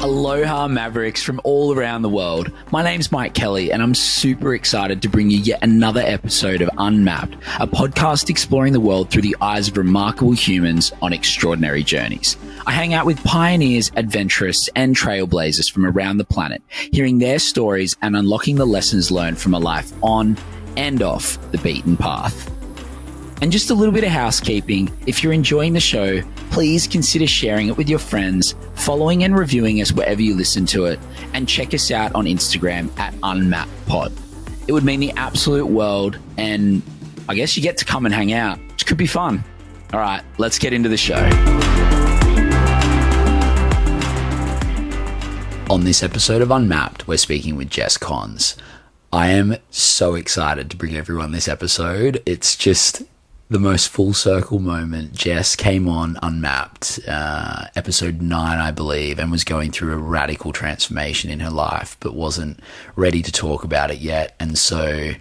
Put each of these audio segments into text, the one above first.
Aloha Mavericks from all around the world. My name's Mike Kelly and I'm super excited to bring you yet another episode of Unmapped, a podcast exploring the world through the eyes of remarkable humans on extraordinary journeys. I hang out with pioneers, adventurers and trailblazers from around the planet, hearing their stories and unlocking the lessons learned from a life on and off the beaten path. And just a little bit of housekeeping, if you're enjoying the show, please consider sharing it with your friends, following and reviewing us wherever you listen to it, and check us out on Instagram at UnmappedPod. It would mean the absolute world, and I guess you get to come and hang out, which could be fun. All right, let's get into the show. On this episode of Unmapped, we're speaking with Jess Koncz. I am so excited to bring everyone this episode. It's just the most full circle moment. Jess came on Unmapped, episode 9, I believe, and was going through a radical transformation in her life, but wasn't ready to talk about it yet. And so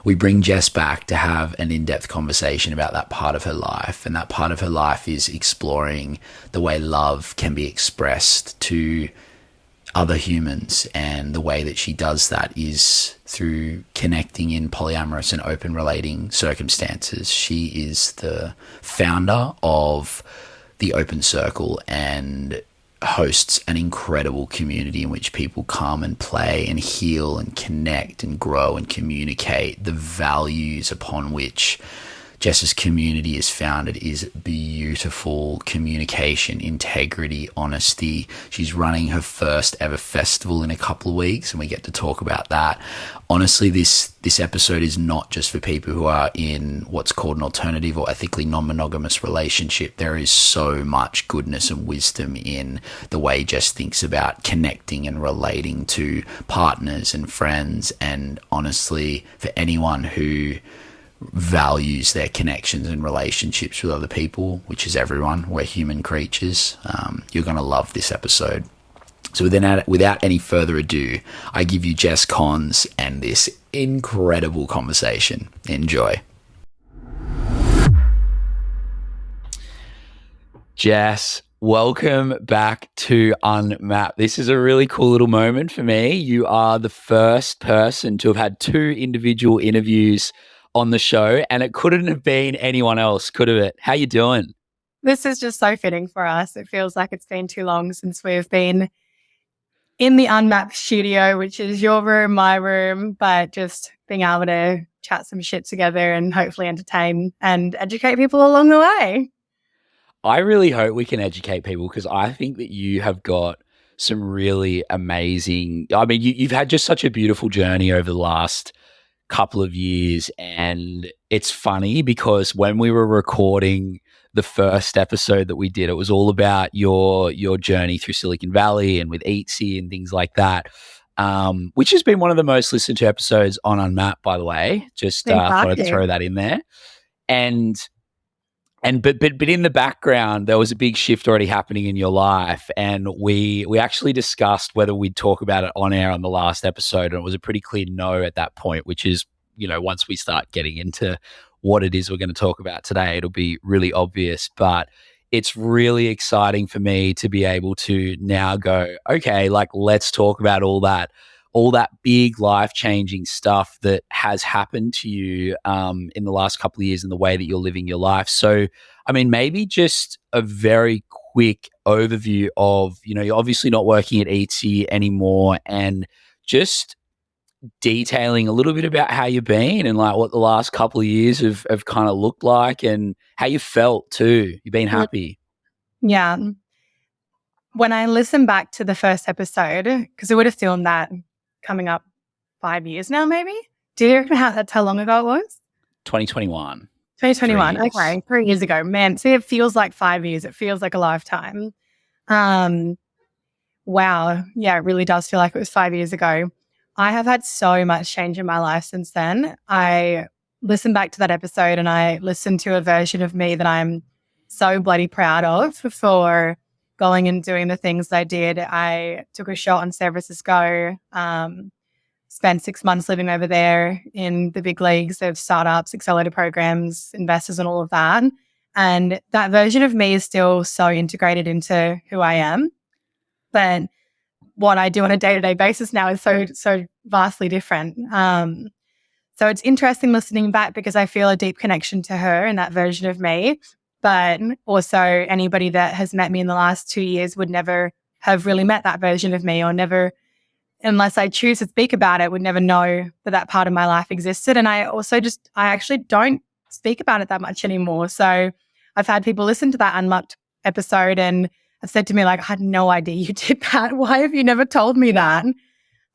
we bring Jess back to have an in-depth conversation about that part of her life. And that part of her life is exploring the way love can be expressed to other humans, and the way that she does that is through connecting in polyamorous and open relating circumstances. She is the founder of the Open Circle and hosts an incredible community in which people come and play and heal and connect and grow and communicate. The values upon which Jess's community is founded is beautiful: communication, integrity, honesty. She's running her first ever festival in a couple of weeks, and we get to talk about that. Honestly, this episode is not just for people who are in what's called an alternative or ethically non-monogamous relationship. There is so much goodness and wisdom in the way Jess thinks about connecting and relating to partners and friends. And honestly, for anyone who values their connections and relationships with other people, which is everyone, we're human creatures, you're going to love this episode. So without any further ado, I give you Jess Koncz and this incredible conversation. Enjoy. Jess, welcome back to Unmapped. This is a really cool little moment for me. You are the first person to have had 2 individual interviews on the show, and it couldn't have been anyone else, could have it? How you doing? This is just so fitting for us. It feels like it's been too long since we've been in the Unmapped studio, which is your room, my room, but just being able to chat some shit together and hopefully entertain and educate people along the way. I really hope we can educate people, because I think that you have got some really amazing, I mean, you've had just such a beautiful journey over the last couple of years. And it's funny because when we were recording the first episode that we did, it was all about your journey through Silicon Valley and with Eatsy and things like that, which has been one of the most listened to episodes on Unmapped, by the way. Just thought I'd throw that in there. But in the background, there was a big shift already happening in your life, and we actually discussed whether we'd talk about it on air on the last episode, and it was a pretty clear no at that point, which is, you know, once we start getting into what it is we're going to talk about today, it'll be really obvious. But it's really exciting for me to be able to now go, okay, like, let's talk about all that big life-changing stuff that has happened to you in the last couple of years and the way that you're living your life. So, I mean, maybe just a very quick overview of, you know, you're obviously not working at Eatsy anymore, and just detailing a little bit about how you've been and like what the last couple of years have kind of looked like and how you felt too. You've been happy. Yeah. When I listen back to the first episode, because I would have filmed that coming up 5 years now, maybe. Do you reckon that's how long ago it was? 2021. 2021. Okay, 3 years ago. Man, see, it feels like 5 years. It feels like a lifetime. Wow. Yeah, it really does feel like it was 5 years ago. I have had so much change in my life since then. I listened back to that episode and I listened to a version of me that I'm so bloody proud of for going and doing the things I did. I took a shot in San Francisco, spent 6 months living over there in the big leagues of startups, accelerator programs, investors and all of that. And that version of me is still so integrated into who I am. But what I do on a day-to-day basis now is so vastly different. So it's interesting listening back because I feel a deep connection to her and that version of me. But also anybody that has met me in the last 2 years would never have really met that version of me, or never, unless I choose to speak about it, would never know that that part of my life existed. And I actually don't speak about it that much anymore. So I've had people listen to that Unmapped episode and have said to me, like, I had no idea you did that. Why have you never told me that?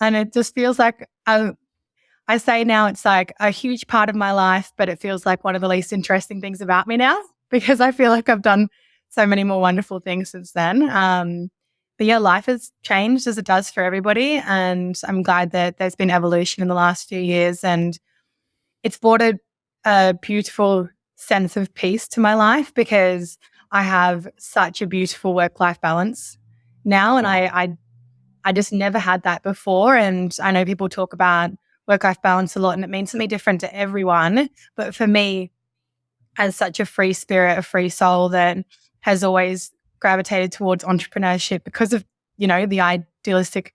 And it just feels like, I say now it's like a huge part of my life, but it feels like one of the least interesting things about me now, because I feel like I've done so many more wonderful things since then. But yeah, life has changed as it does for everybody. And I'm glad that there's been evolution in the last few years, and it's brought a beautiful sense of peace to my life, because I have such a beautiful work-life balance now. And I just never had that before. And I know people talk about work-life balance a lot, and it means something different to everyone. But for me, as such a free spirit, a free soul that has always gravitated towards entrepreneurship because of, the idealistic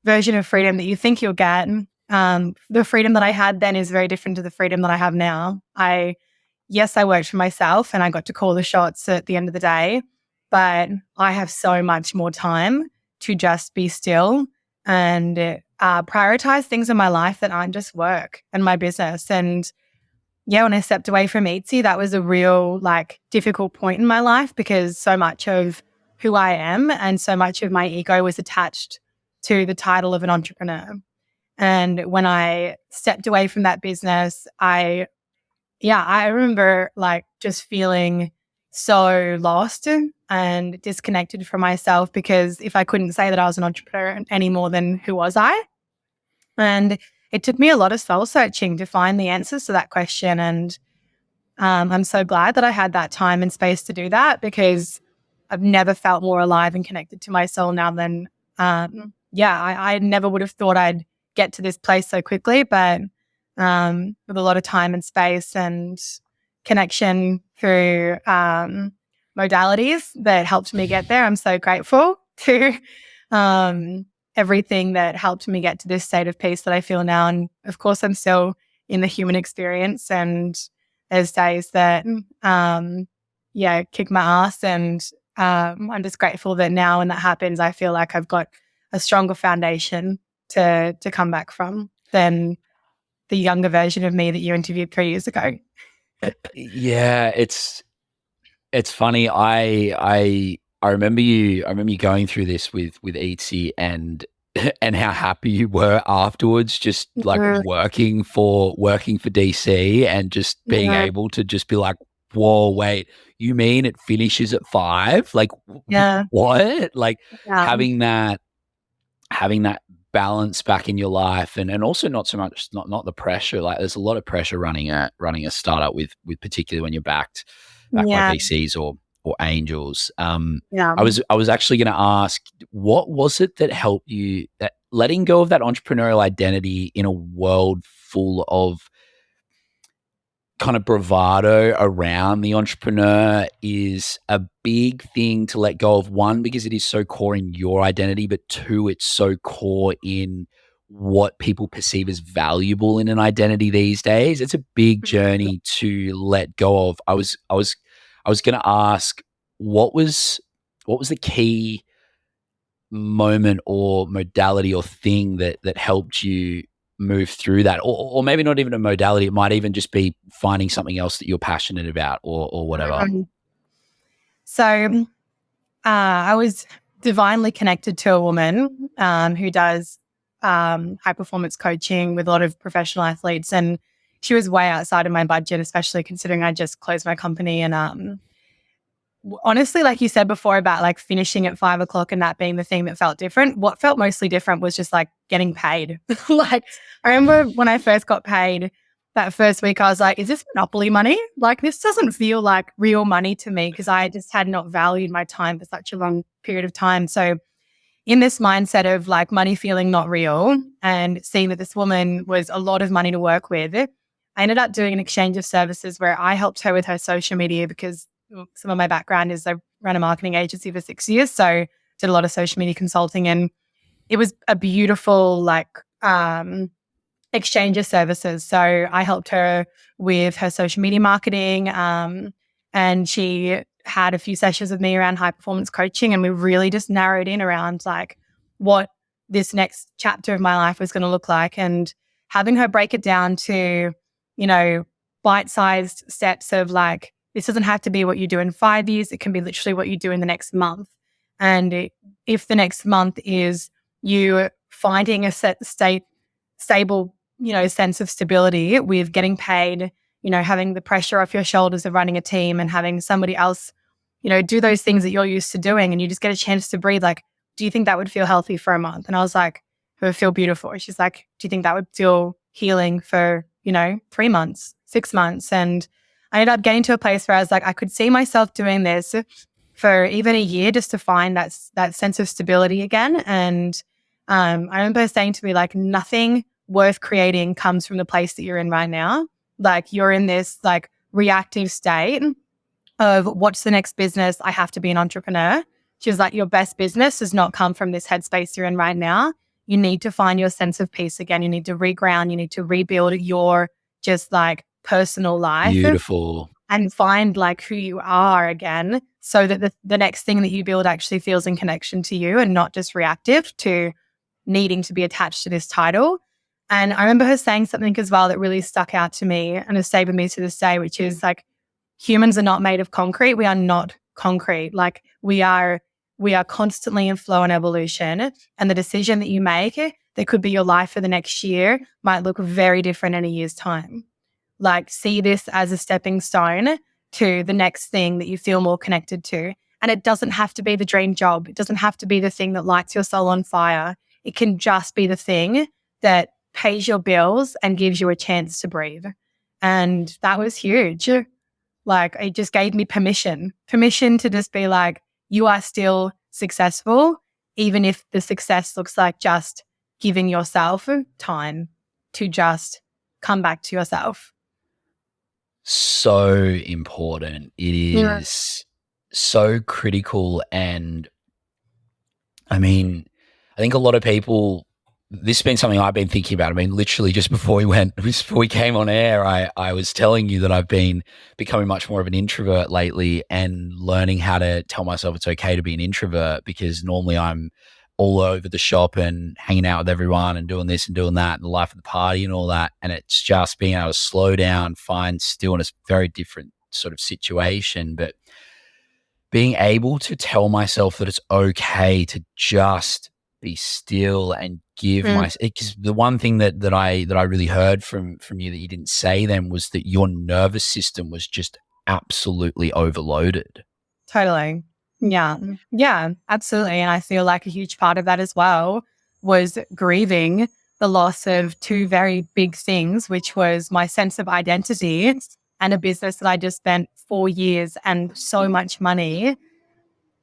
version of freedom that you think you'll get. The freedom that I had then is very different to the freedom that I have now. Yes, I worked for myself and I got to call the shots at the end of the day, but I have so much more time to just be still and prioritize things in my life that aren't just work and my business. And yeah, when I stepped away from Etsy, that was a real difficult point in my life, because so much of who I am and so much of my ego was attached to the title of an entrepreneur. And when I stepped away from that business, I remember just feeling so lost and disconnected from myself, because if I couldn't say that I was an entrepreneur anymore, then who was I? And it took me a lot of soul searching to find the answers to that question. And I'm so glad that I had that time and space to do that, because I've never felt more alive and connected to my soul now than, I never would have thought I'd get to this place so quickly, but with a lot of time and space and connection through modalities that helped me get there. I'm so grateful to everything that helped me get to this state of peace that I feel now. And of course, I'm still in the human experience, and there's days that, kick my ass. And I'm just grateful that now when that happens, I feel like I've got a stronger foundation to come back from than the younger version of me that you interviewed 3 years ago. Yeah, it's funny. I remember you going through this with Etsy and how happy you were afterwards, just working for DC and just being able to just be like, whoa, wait, you mean it finishes at 5? What? Having that balance back in your life, and also not so much not the pressure. There's a lot of pressure running a startup with particularly when you're backed by VCs or angels. I was actually going to ask, what was it that helped you, that letting go of that entrepreneurial identity in a world full of kind of bravado around the entrepreneur is a big thing to let go of? One, because it is so core in your identity, but two, it's so core in what people perceive as valuable in an identity these days. It's a big journey to let go of. I was going to ask, what was the key moment or modality or thing that helped you move through that, or maybe not even a modality, it might even just be finding something else that you're passionate about or whatever. So I was divinely connected to a woman who does high performance coaching with a lot of professional athletes, and she was way outside of my budget, especially considering I just closed my company. And honestly, like you said before about finishing at 5 o'clock and that being the thing that felt different, what felt mostly different was just getting paid. I remember when I first got paid that first week, I was like, is this Monopoly money? This doesn't feel like real money to me, because I just had not valued my time for such a long period of time. So in this mindset of money feeling not real, and seeing that this woman was a lot of money to work with, I ended up doing an exchange of services where I helped her with her social media, because some of my background is I ran a marketing agency for 6 years. So did a lot of social media consulting, and it was a beautiful exchange of services. So I helped her with her social media marketing, and she had a few sessions with me around high performance coaching, and we really just narrowed in around like what this next chapter of my life was going to look like, and having her break it down to, you know, bite-sized steps of like, this doesn't have to be what you do in 5 years. It can be literally what you do in the next month. And if the next month is you finding a stable, you know, sense of stability with getting paid, you know, having the pressure off your shoulders of running a team and having somebody else, you know, do those things that you're used to doing, and you just get a chance to breathe, like, do you think that would feel healthy for a month? And I was like, it would feel beautiful. She's like, do you think that would feel healing for, you know, 3 months, 6 months? And I ended up getting to a place where I was like, I could see myself doing this for even a year just to find that sense of stability again. And I remember saying to me, like, nothing worth creating comes from the place that you're in right now. Like, you're in this like reactive state of what's the next business? I have to be an entrepreneur. She was like, your best business does not come from this headspace you're in right now. You need to find your sense of peace again. You need to reground. You need to rebuild your just like personal life. Beautiful. And find like who you are again, so that the next thing that you build actually feels in connection to you and not just reactive to needing to be attached to this title. And I remember her saying something as well that really stuck out to me and has stayed with me to this day, which is like, humans are not made of concrete. We are not concrete. Like, we are constantly in flow and evolution. And the decision that you make that could be your life for the next year might look very different in a year's time. Like, see this as a stepping stone to the next thing that you feel more connected to. And it doesn't have to be the dream job. It doesn't have to be the thing that lights your soul on fire. It can just be the thing that pays your bills and gives you a chance to breathe. And that was huge. Like, it just gave me permission to just be like, you are still successful, even if the success looks like just giving yourself time to just come back to yourself. So important. It is so critical. And I mean, I think a lot of people, this has been something I've been thinking about. I mean, literally just before we came on air, I was telling you that I've been becoming much more of an introvert lately and learning how to tell myself it's okay to be an introvert, because normally I'm all over the shop and hanging out with everyone and doing this and doing that and the life of the party and all that. And it's just being able to slow down, find stillness, very different sort of situation. But being able to tell myself that it's okay to just be still and give because the one thing that I really heard from you that you didn't say then was that your nervous system was just absolutely overloaded. Totally. Yeah. Yeah, absolutely. And I feel like a huge part of that as well was grieving the loss of two very big things, which was my sense of identity and a business that I just spent 4 years and so much money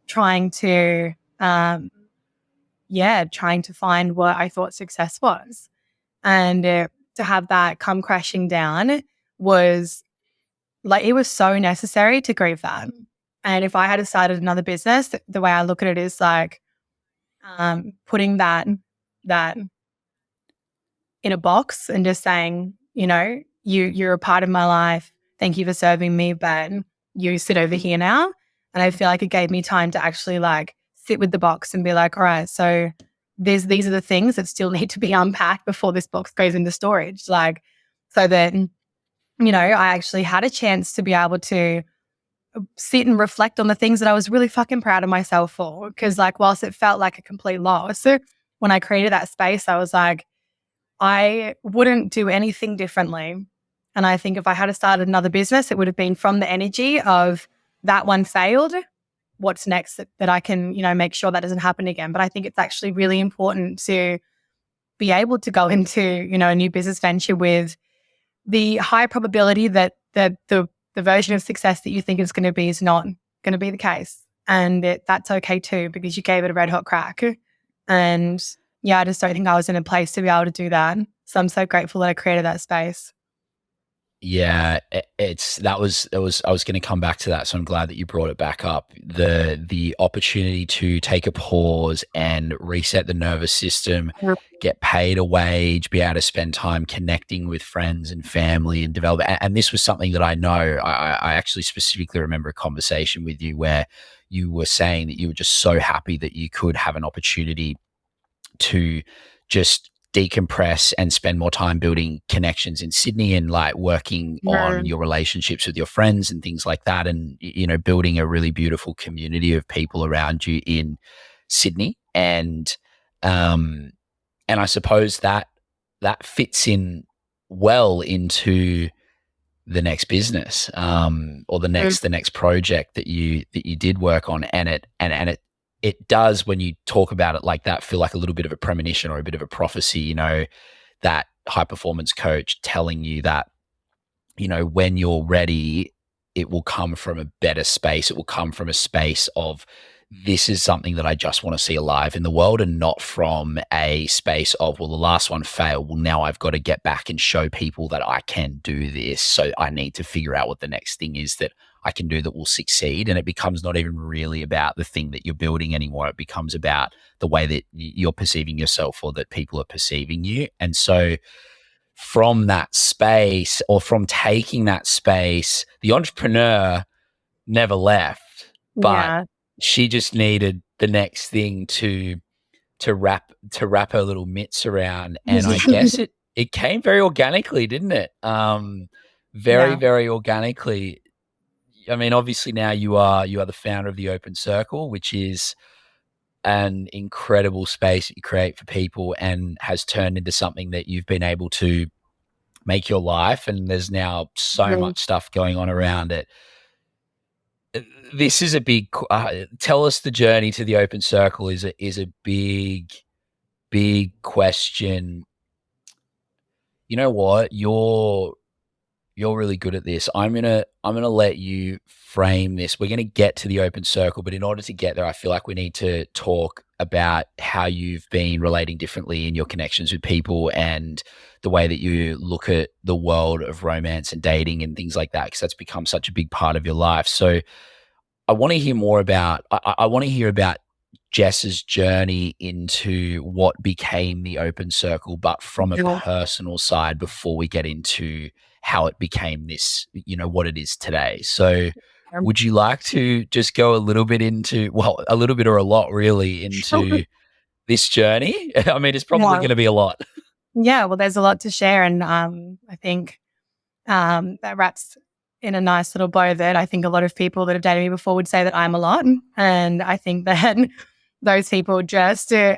trying to find what I thought success was. And to have that come crashing down was like, it was so necessary to grieve that. And if I had started another business, the way I look at it is like putting that in a box and just saying, you know, you're a part of my life. Thank you for serving me, but you sit over here now. And I feel like it gave me time to actually like sit with the box and be like, all right, so these are the things that still need to be unpacked before this box goes into storage. Like, so that, you know, I actually had a chance to be able to sit and reflect on the things that I was really fucking proud of myself for. Because like, whilst it felt like a complete loss, when I created that space, I was like, I wouldn't do anything differently. And I think if I had started another business, it would have been from the energy of that one failed. What's next that I can, you know, make sure that doesn't happen again. But I think it's actually really important to be able to go into, you know, a new business venture with the high probability that the version of success that you think it's going to be is not going to be the case. And that's okay too, because you gave it a red hot crack. And yeah, I just don't think I was in a place to be able to do that. So I'm so grateful that I created that space. Yeah, that was I was going to come back to that, so I'm glad that you brought it back up. The opportunity to take a pause and reset the nervous system, get paid a wage, be able to spend time connecting with friends and family and develop. And this was something that I know. I actually specifically remember a conversation with you where you were saying that you were just so happy that you could have an opportunity to just decompress and spend more time building connections in Sydney and like working on your relationships with your friends and things like that. And, you know, building a really beautiful community of people around you in Sydney. Um, and I suppose that fits in well into the next business, or the next project that you did work on. And it does, when you talk about it like that, feel like a little bit of a premonition or a bit of a prophecy, you know, that high performance coach telling you that, you know, when you're ready, it will come from a better space. It will come from a space of, this is something that I just want to see alive in the world, and not from a space of, well, the last one failed. Well, now I've got to get back and show people that I can do this. So I need to figure out what the next thing is that I can do that will succeed. And it becomes not even really about the thing that you're building anymore. It becomes about the way that you're perceiving yourself, or that people are perceiving you. And so from that space, or from taking that space, the entrepreneur never left, but she just needed the next thing to wrap her little mitts around. And I guess it came very organically, didn't it? Very organically. I mean, obviously now you are the founder of the Open Circle, which is an incredible space that you create for people, and has turned into something that you've been able to make your life. And there's now so much stuff going on around it. This is a big, tell us, the journey to the Open Circle is a big question. You know what? You're really good at this. I'm gonna let you frame this. We're gonna get to the Open Circle, but in order to get there, I feel like we need to talk about how you've been relating differently in your connections with people, and the way that you look at the world of romance and dating and things like that, because that's become such a big part of your life. So I want to hear more about, I want to hear about Jess's journey into what became the Open Circle, but from a personal side, before we get into how it became this, you know, what it is today. So would you like to just go a little bit into, well, a little bit or a lot really, into this journey? I mean, it's probably going to be a lot. Yeah, well, there's a lot to share. And I think that wraps in a nice little bow that I think a lot of people that have dated me before would say that I'm a lot. And I think that those people just, they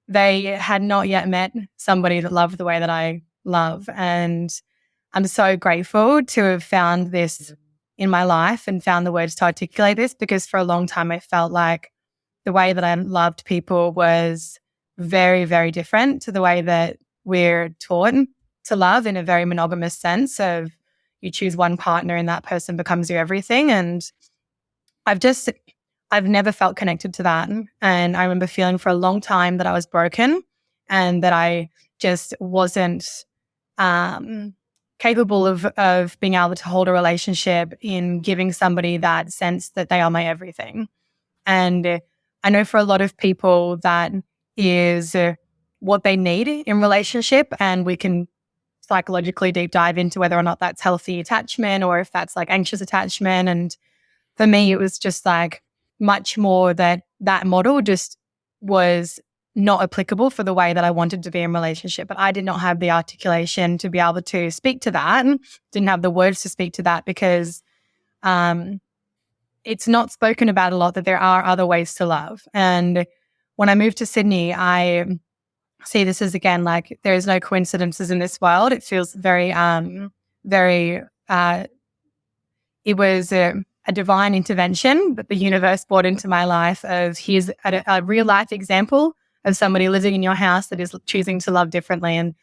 had not yet met somebody that loved the way that I love. And I'm so grateful to have found this in my life and found the words to articulate this, because for a long time I felt like the way that I loved people was very, very different to the way that we're taught to love, in a very monogamous sense of you choose one partner and that person becomes your everything. And I've never felt connected to that. And I remember feeling for a long time that I was broken and that I just wasn't capable of being able to hold a relationship in giving somebody that sense that they are my everything. And I know for a lot of people that is what they need in relationship, and we can psychologically deep dive into whether or not that's healthy attachment or if that's like anxious attachment. And for me, it was just like much more that model just was not applicable for the way that I wanted to be in relationship. But I did not have the articulation to be able to speak to that, and didn't have the words to speak to that, because it's not spoken about a lot that there are other ways to love. And when I moved to Sydney, I see this as, again, like there is no coincidences in this world. It feels very, it was a divine intervention that the universe brought into my life of, here's a real life example of somebody living in your house that is choosing to love differently. And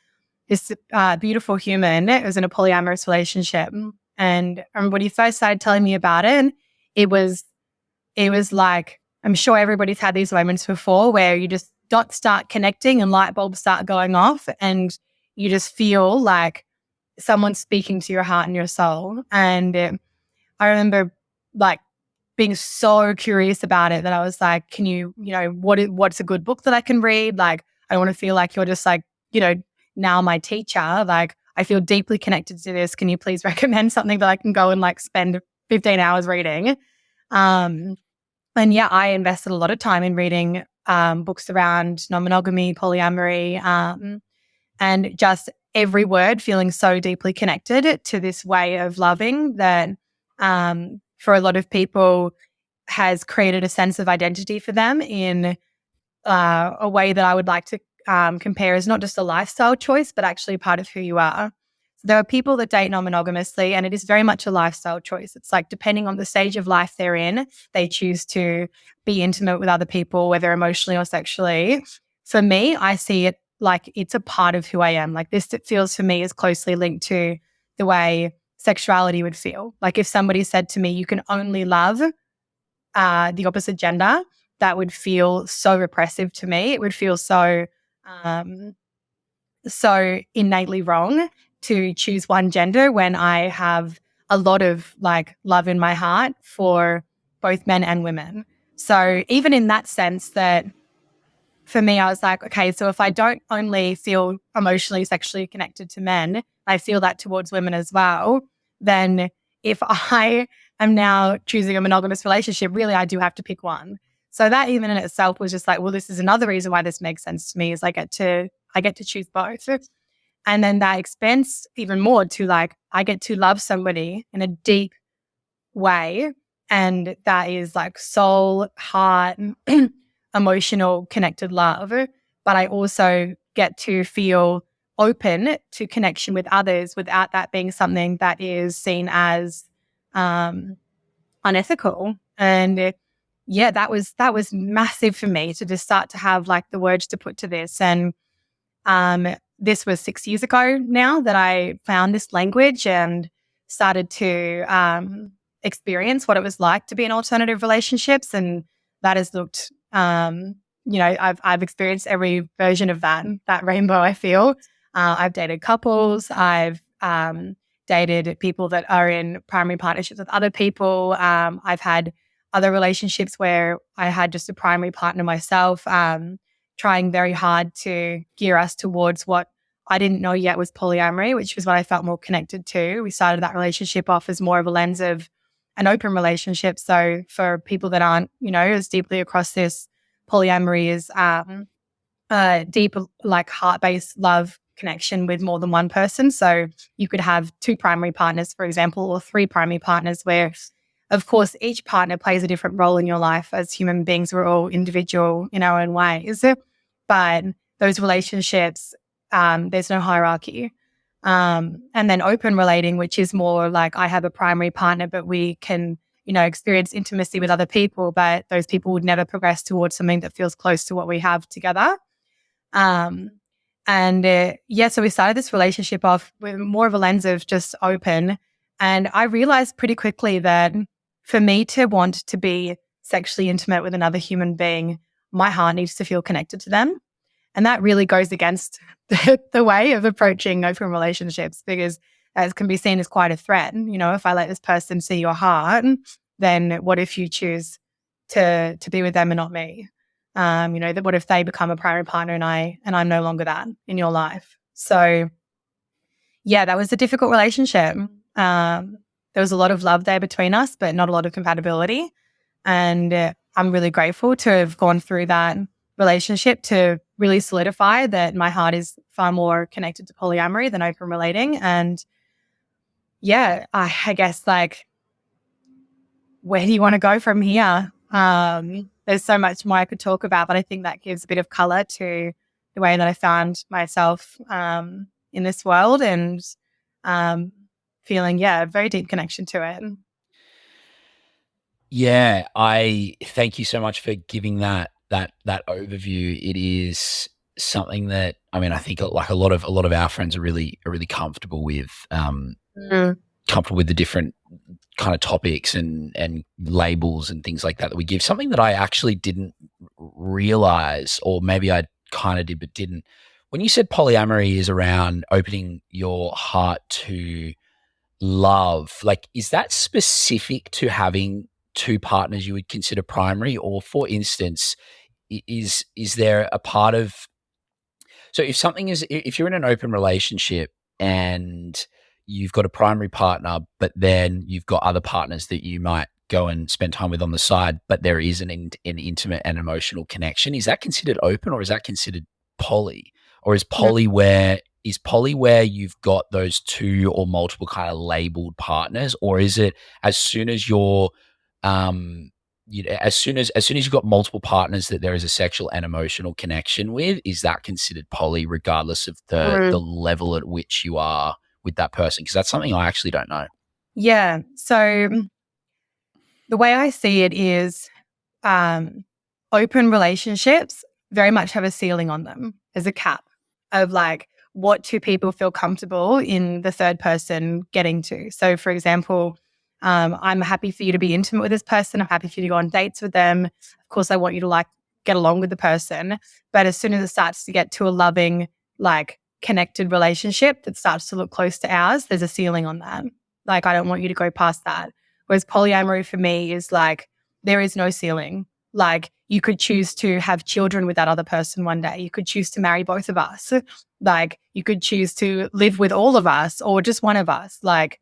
this beautiful human, it was in a polyamorous relationship. And when he first started telling me about it, it was like, I'm sure everybody's had these moments before where you just dots start connecting and light bulbs start going off, and you just feel like someone's speaking to your heart and your soul. And I remember like being so curious about it that I was like, can you, what's a good book that I can read? Like, I don't want to feel like you're just like, now my teacher. Like, I feel deeply connected to this. Can you please recommend something that I can go and like spend 15 hours reading? And yeah, I invested a lot of time in reading books around non-monogamy, polyamory, and just every word feeling so deeply connected to this way of loving that for a lot of people has created a sense of identity for them in a way that I would like to compare as not just a lifestyle choice, but actually part of who you are. So there are people that date non-monogamously, and it is very much a lifestyle choice. It's like depending on the stage of life they're in, they choose to be intimate with other people, whether emotionally or sexually. For me, I see it like it's a part of who I am. Like this, it feels for me is closely linked to the way sexuality would feel. Like if somebody said to me, you can only love the opposite gender, that would feel so repressive to me. It would feel so innately wrong to choose one gender when I have a lot of like love in my heart for both men and women. So even in that sense that for me, I was like, okay, so if I don't only feel emotionally, sexually connected to men, I feel that towards women as well, then if I am now choosing a monogamous relationship, really I do have to pick one. So that even in itself was just like, well, this is another reason why this makes sense to me is I get to choose both. And then that expands even more to like, I get to love somebody in a deep way. And that is like soul, heart, emotional, connected love. But I also get to feel open to connection with others without that being something that is seen as unethical. And yeah, that was massive for me to just start to have like the words to put to this. And this was 6 years ago now that I found this language and started to experience what it was like to be in alternative relationships. And that has looked, I've experienced every version of that rainbow, I feel. I've dated couples. I've dated people that are in primary partnerships with other people. I've had other relationships where I had just a primary partner myself, trying very hard to gear us towards what I didn't know yet was polyamory, which was what I felt more connected to. We started that relationship off as more of a lens of an open relationship. So for people that aren't, as deeply across this, polyamory is deep, like heart-based love connection with more than one person. So you could have 2 primary partners, for example, or 3 primary partners where, of course, each partner plays a different role in your life. As human beings, we're all individual in our own ways. But those relationships, there's no hierarchy. And then open relating, which is more like I have a primary partner, but we can, experience intimacy with other people, but those people would never progress towards something that feels close to what we have together. So we started this relationship off with more of a lens of just open. And I realized pretty quickly that for me to want to be sexually intimate with another human being, my heart needs to feel connected to them. And that really goes against the way of approaching open relationships, because as can be seen as quite a threat. If I let this person see your heart, then what if you choose to be with them and not me? What if they become a primary partner and I'm no longer that in your life? So yeah, that was a difficult relationship. There was a lot of love there between us, but not a lot of compatibility. And I'm really grateful to have gone through that relationship to really solidify that my heart is far more connected to polyamory than open relating. And yeah, I guess like, where do you want to go from here? There's so much more I could talk about, but I think that gives a bit of color to the way that I found myself in this world and feeling, a very deep connection to it. Yeah, I thank you so much for giving that overview. It is something that I think like a lot of our friends are really comfortable with, comfortable with the different kind of topics and labels and things like that we give. Something that I actually didn't realize, or maybe I kind of did but didn't, When you said polyamory is around opening your heart to love, like, is that specific to having two partners you would consider primary? Or for instance, is there a part of, so if you're in an open relationship and you've got a primary partner, but then you've got other partners that you might go and spend time with on the side, but there is an intimate and emotional connection, is that considered open, or is that considered poly? Or is poly where you've got those two or multiple kind of labeled partners? Or is it as soon as you're as soon as you've got multiple partners that there is a sexual and emotional connection with, is that considered poly, regardless of the level at which you are with that person? Because that's something I actually don't know. Yeah. So the way I see it is open relationships very much have a ceiling on them. There's a cap of like what two people feel comfortable in the third person getting to. So for example, I'm happy for you to be intimate with this person. I'm happy for you to go on dates with them. Of course, I want you to like get along with the person. But as soon as it starts to get to a loving, like connected relationship that starts to look close to ours, there's a ceiling on that. Like, I don't want you to go past that. Whereas polyamory for me is like, there is no ceiling. Like, you could choose to have children with that other person one day. You could choose to marry both of us. Like, you could choose to live with all of us or just one of us. Like,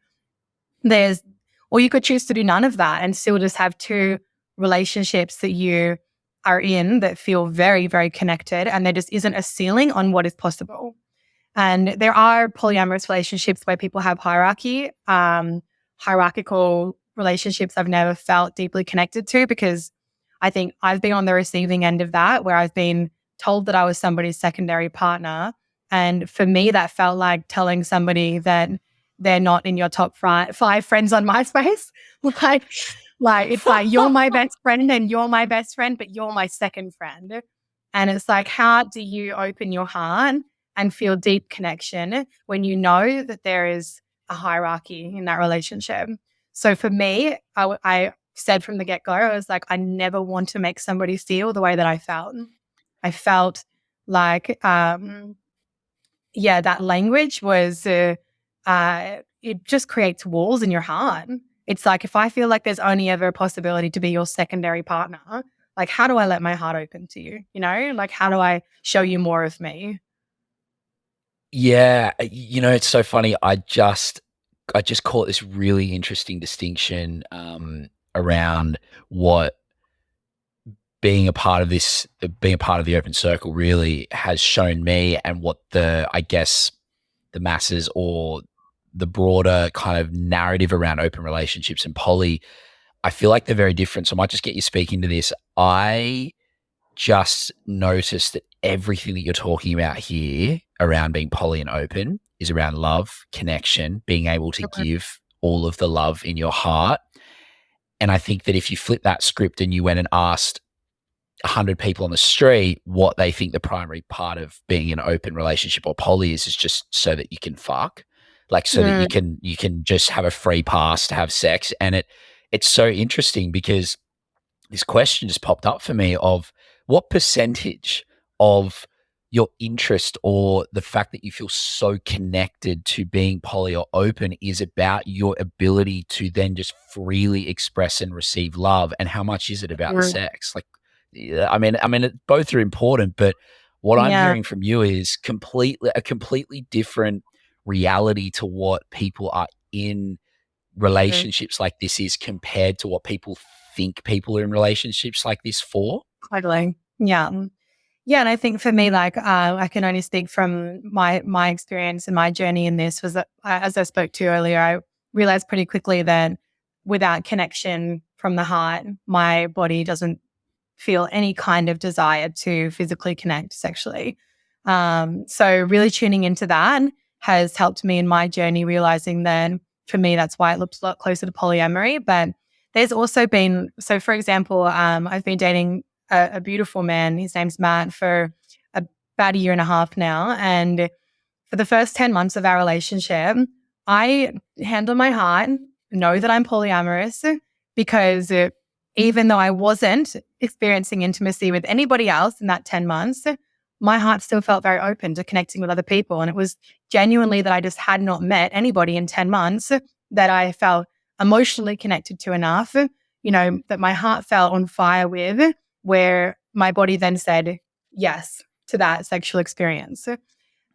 or you could choose to do none of that and still just have two relationships that you are in that feel very, very connected, and there just isn't a ceiling on what is possible. And there are polyamorous relationships where people have hierarchy. Hierarchical relationships I've never felt deeply connected to, because I think I've been on the receiving end of that, where I've been told that I was somebody's secondary partner. And for me, that felt like telling somebody that they're not in your top five friends on MySpace. like it's like, you're my best friend and you're my best friend, but you're my second friend. And it's like, how do you open your heart and feel deep connection when you know that there is a hierarchy in that relationship? So for me, I said from the get-go, I was like, I never want to make somebody feel the way that I felt. I felt like, that language was, it just creates walls in your heart. It's like, if I feel like there's only ever a possibility to be your secondary partner, like, how do I let my heart open to you? You know, like, how do I show you more of me? Yeah, it's so funny. I just caught this really interesting distinction around what being a part of the open circle really has shown me, and what I guess the masses or the broader kind of narrative around open relationships and poly, I feel like they're very different. So I might just get you speaking to this. I just noticed that everything that you're talking about here around being poly and open is around love, connection, being able to give all of the love in your heart. And I think that if you flip that script and you went and asked 100 people on the street what they think the primary part of being in an open relationship or poly is just so that you can fuck, like, so that you can just have a free pass to have sex. And it's so interesting, because this question just popped up for me of what percentage of your interest or the fact that you feel so connected to being poly or open is about your ability to then just freely express and receive love, and how much is it about the sex? Like, I mean, both are important, but what I'm hearing from you is a completely different reality to what people are in relationships like this is, compared to what people think people are in relationships like this for. Totally. Yeah. Yeah. And I think for me, like, I can only speak from my experience and my journey in this, was that, as I spoke to earlier, I realized pretty quickly that without connection from the heart, my body doesn't feel any kind of desire to physically connect sexually. So really tuning into that has helped me in my journey, realizing that for me, that's why it looks a lot closer to polyamory. But there's also been, so for example, I've been dating a beautiful man. His name's Matt, for about a year and a half now. And for the first 10 months of our relationship, I hand on my heart, know that I'm polyamorous, because even though I wasn't experiencing intimacy with anybody else in that 10 months, my heart still felt very open to connecting with other people. And it was genuinely that I just had not met anybody in 10 months that I felt emotionally connected to enough, that my heart felt on fire with, where my body then said yes to that sexual experience.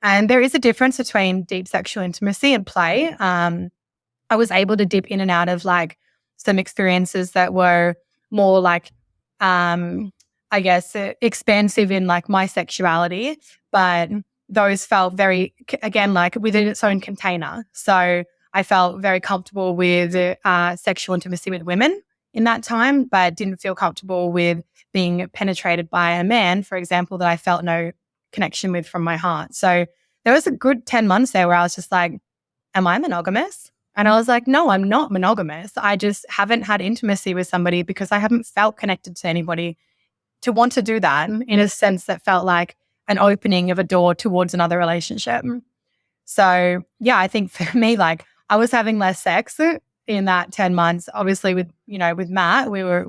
And there is a difference between deep sexual intimacy and play. I was able to dip in and out of like some experiences that were more like, I guess, expansive in like my sexuality, but those felt very, again, like within its own container. So I felt very comfortable with sexual intimacy with women in that time, but didn't feel comfortable with being penetrated by a man, for example, that I felt no connection with from my heart. So there was a good 10 months there where I was just like, am I monogamous? And I was like, no, I'm not monogamous. I just haven't had intimacy with somebody because I haven't felt connected to anybody to want to do that in a sense that felt like an opening of a door towards another relationship. So yeah, I think for me, like I was having less sex in that 10 months, obviously with Matt, we were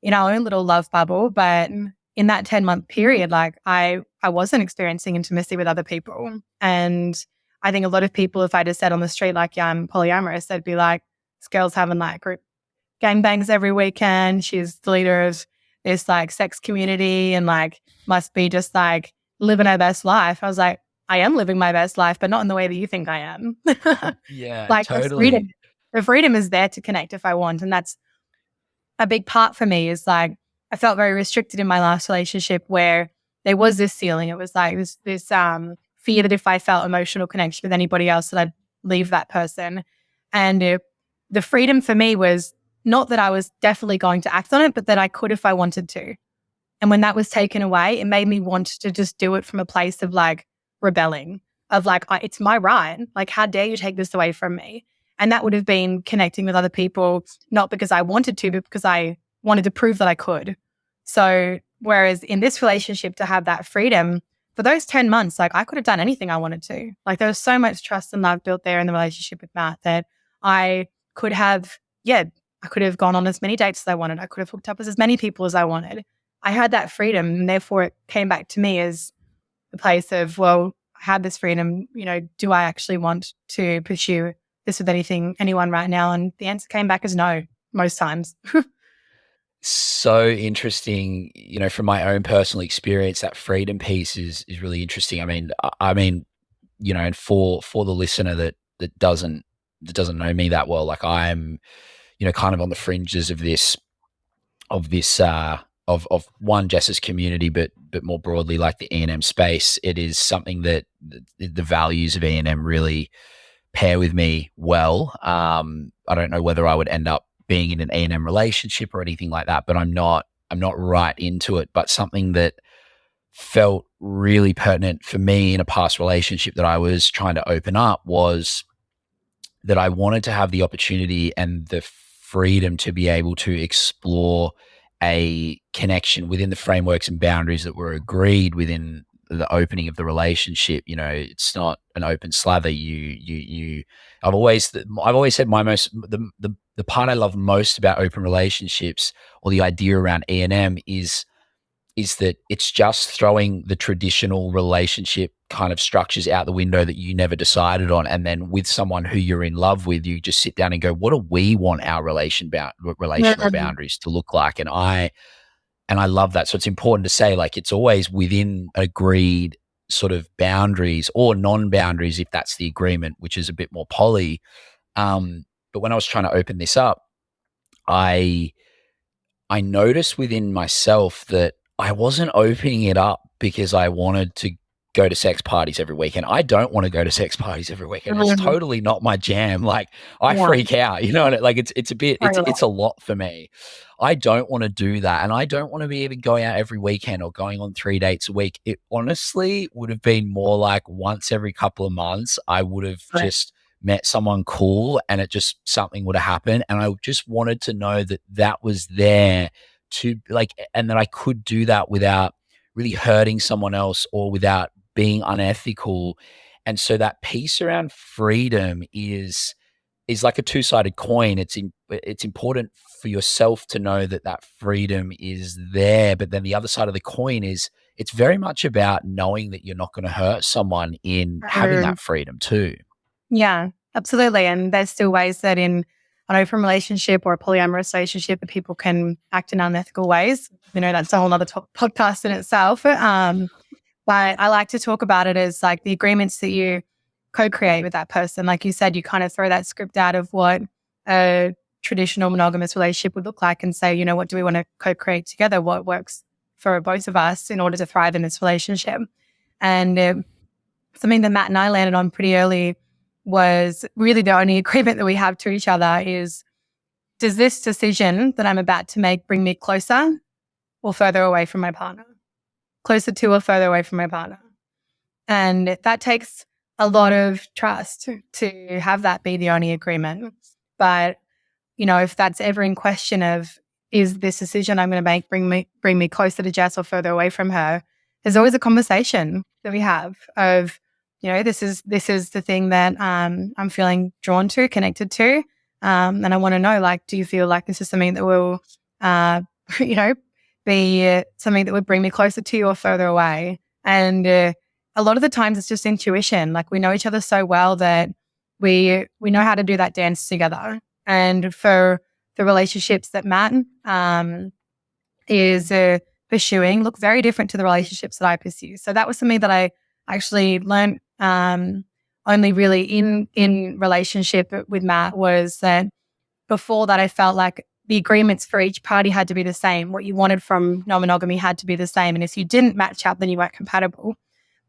in our own little love bubble, but in that 10-month period, like I wasn't experiencing intimacy with other people. And I think a lot of people, if I just said on the street, like, yeah, I'm polyamorous, they'd be like, this girl's having like group gangbangs every weekend. She's the leader of this like sex community and like must be just like living her best life. I was like, I am living my best life, but not in the way that you think I am. Yeah, Like totally. the freedom is there to connect if I want. And that's a big part for me is like, I felt very restricted in my last relationship where there was this ceiling. It was like this fear that if I felt emotional connection with anybody else that I'd leave that person. And the freedom for me was not that I was definitely going to act on it, but that I could if I wanted to. And when that was taken away, it made me want to just do it from a place of like rebelling, of like, it's my right. Like, how dare you take this away from me? And that would have been connecting with other people, not because I wanted to, but because I wanted to prove that I could. So whereas in this relationship, to have that freedom for those 10 months, like I could have done anything I wanted to. Like there was so much trust and love built there in the relationship with Matt that I could have, I could have gone on as many dates as I wanted. I could have hooked up with as many people as I wanted. I had that freedom, and therefore it came back to me as a place of, well, I had this freedom, do I actually want to pursue this with anyone right now? And the answer came back as no, most times. So interesting, from my own personal experience, that freedom piece is really interesting. I mean, and for the listener that doesn't know me that well, like I'm, kind of on the fringes of this of one Jess's community, but more broadly, like the E&M space. It is something that the values of E&M really pair with me well. I don't know whether I would end up being in an E&M relationship or anything like that, but I'm not right into it. But something that felt really pertinent for me in a past relationship that I was trying to open up was that I wanted to have the opportunity and the freedom to be able to explore a connection within the frameworks and boundaries that were agreed within the opening of the relationship. It's not an open slather. I've always said the part I love most about open relationships, or the idea around E&M, is that it's just throwing the traditional relationship kind of structures out the window that you never decided on. And then with someone who you're in love with, you just sit down and go, what do we want our relational boundaries to look like? And I love that. So it's important to say, like, it's always within agreed sort of boundaries or non-boundaries, if that's the agreement, which is a bit more poly. But when I was trying to open this up, I noticed within myself that I wasn't opening it up because I wanted to go to sex parties every weekend. I don't want to go to sex parties every weekend. It's totally not my jam. Like I freak out, like it's a lot for me. I don't want to do that. And I don't want to be even going out every weekend or going on 3 dates a week. It honestly would have been more like once every couple of months, I would have just met someone cool and something would have happened. And I just wanted to know that was there to like, and that I could do that without really hurting someone else or without being unethical. And so that piece around freedom is is like a two-sided coin. It's important for yourself to know that that freedom is there, but then the other side of the coin is it's very much about knowing that you're not going to hurt someone in having that freedom too. Yeah, absolutely. And there's still ways that in an open relationship or a polyamorous relationship that people can act in unethical ways. That's a whole other podcast in itself. But I like to talk about it as like the agreements that you co-create with that person. Like you said, you kind of throw that script out of what a traditional monogamous relationship would look like and say, what do we want to co-create together? What works for both of us in order to thrive in this relationship? And something that Matt and I landed on pretty early was really the only agreement that we have to each other is, does this decision that I'm about to make bring me closer or further away from my partner? Closer to or further away from my partner? And that takes a lot of trust to have that be the only agreement. But, if that's ever in question of, is this decision I'm going to make bring me closer to Jess or further away from her, there's always a conversation that we have of, this is the thing that I'm feeling drawn to, connected to. And I want to know, like, do you feel like this is something that will, be something that would bring me closer to you or further away? And a lot of the times it's just intuition. Like, we know each other so well that we know how to do that dance together. And for the relationships that Matt is pursuing look very different to the relationships that I pursue. So that was something that I actually learned only really in relationship with Matt, was that before that I felt like the agreements for each party had to be the same. What you wanted from non-monogamy had to be the same. And if you didn't match up, then you weren't compatible.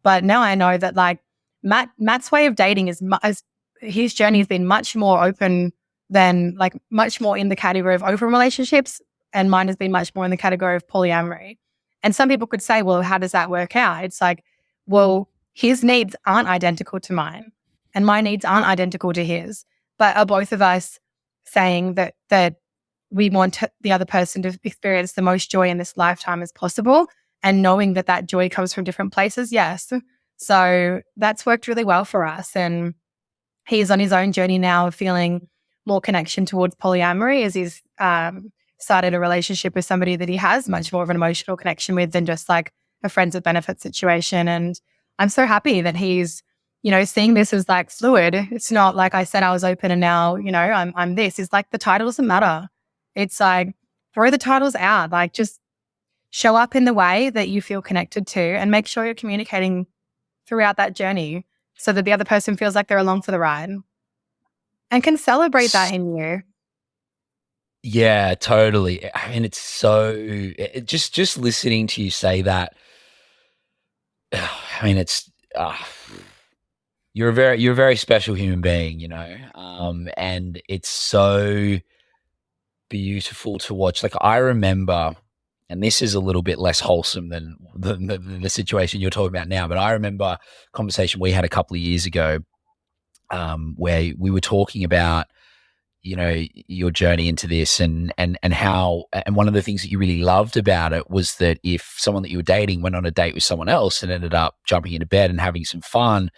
But now I know that like Matt's way of dating is his journey has been much more open than like much more in the category of open relationships. And mine has been much more in the category of polyamory. And some people could say, well, how does that work out? It's like, well, his needs aren't identical to mine and my needs aren't identical to his, but are both of us saying that we want the other person to experience the most joy in this lifetime as possible, and knowing that joy comes from different places? Yes. So that's worked really well for us. And he's on his own journey now of feeling more connection towards polyamory as he's started a relationship with somebody that he has much more of an emotional connection with than just like a friends with benefits situation. And I'm so happy that he's, seeing this as like fluid. It's not like I said I was open and now, I'm this. It's like the title doesn't matter. It's like, throw the titles out. Like, just show up in the way that you feel connected to and make sure you're communicating throughout that journey so that the other person feels like they're along for the ride and can celebrate that in you. Yeah, totally. I mean, it's so just listening to you say that. I mean, it's you're a very special human being, and it's so beautiful to watch. Like, I remember, and this is a little bit less wholesome than the situation you're talking about now, but I remember a conversation we had a couple of years ago where we were talking about, your journey into this and how, and one of the things that you really loved about it was that if someone that you were dating went on a date with someone else and ended up jumping into bed and having some fun,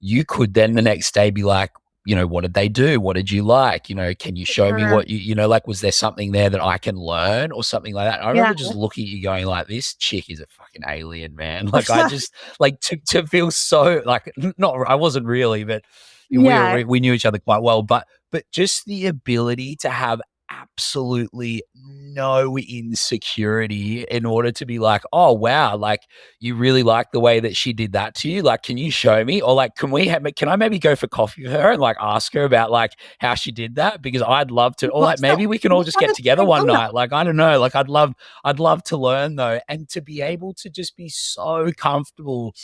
you could then the next day be like, what did they do? What did you like? Can you show me what like, was there something there that I can learn or something like that? I remember just looking at you going like, this chick is a fucking alien, man. Like, I just like to feel so like, I wasn't really, but we knew each other quite well, but just the ability to have absolutely no insecurity in order to be like, oh wow, like, you really like the way that she did that to you, like, can you show me, or like, can I maybe go for coffee with her and like ask her about like how she did that, because I'd love to, or like maybe we can all just get together one night, like, I don't know, like, I'd love to learn though, and to be able to just be so comfortable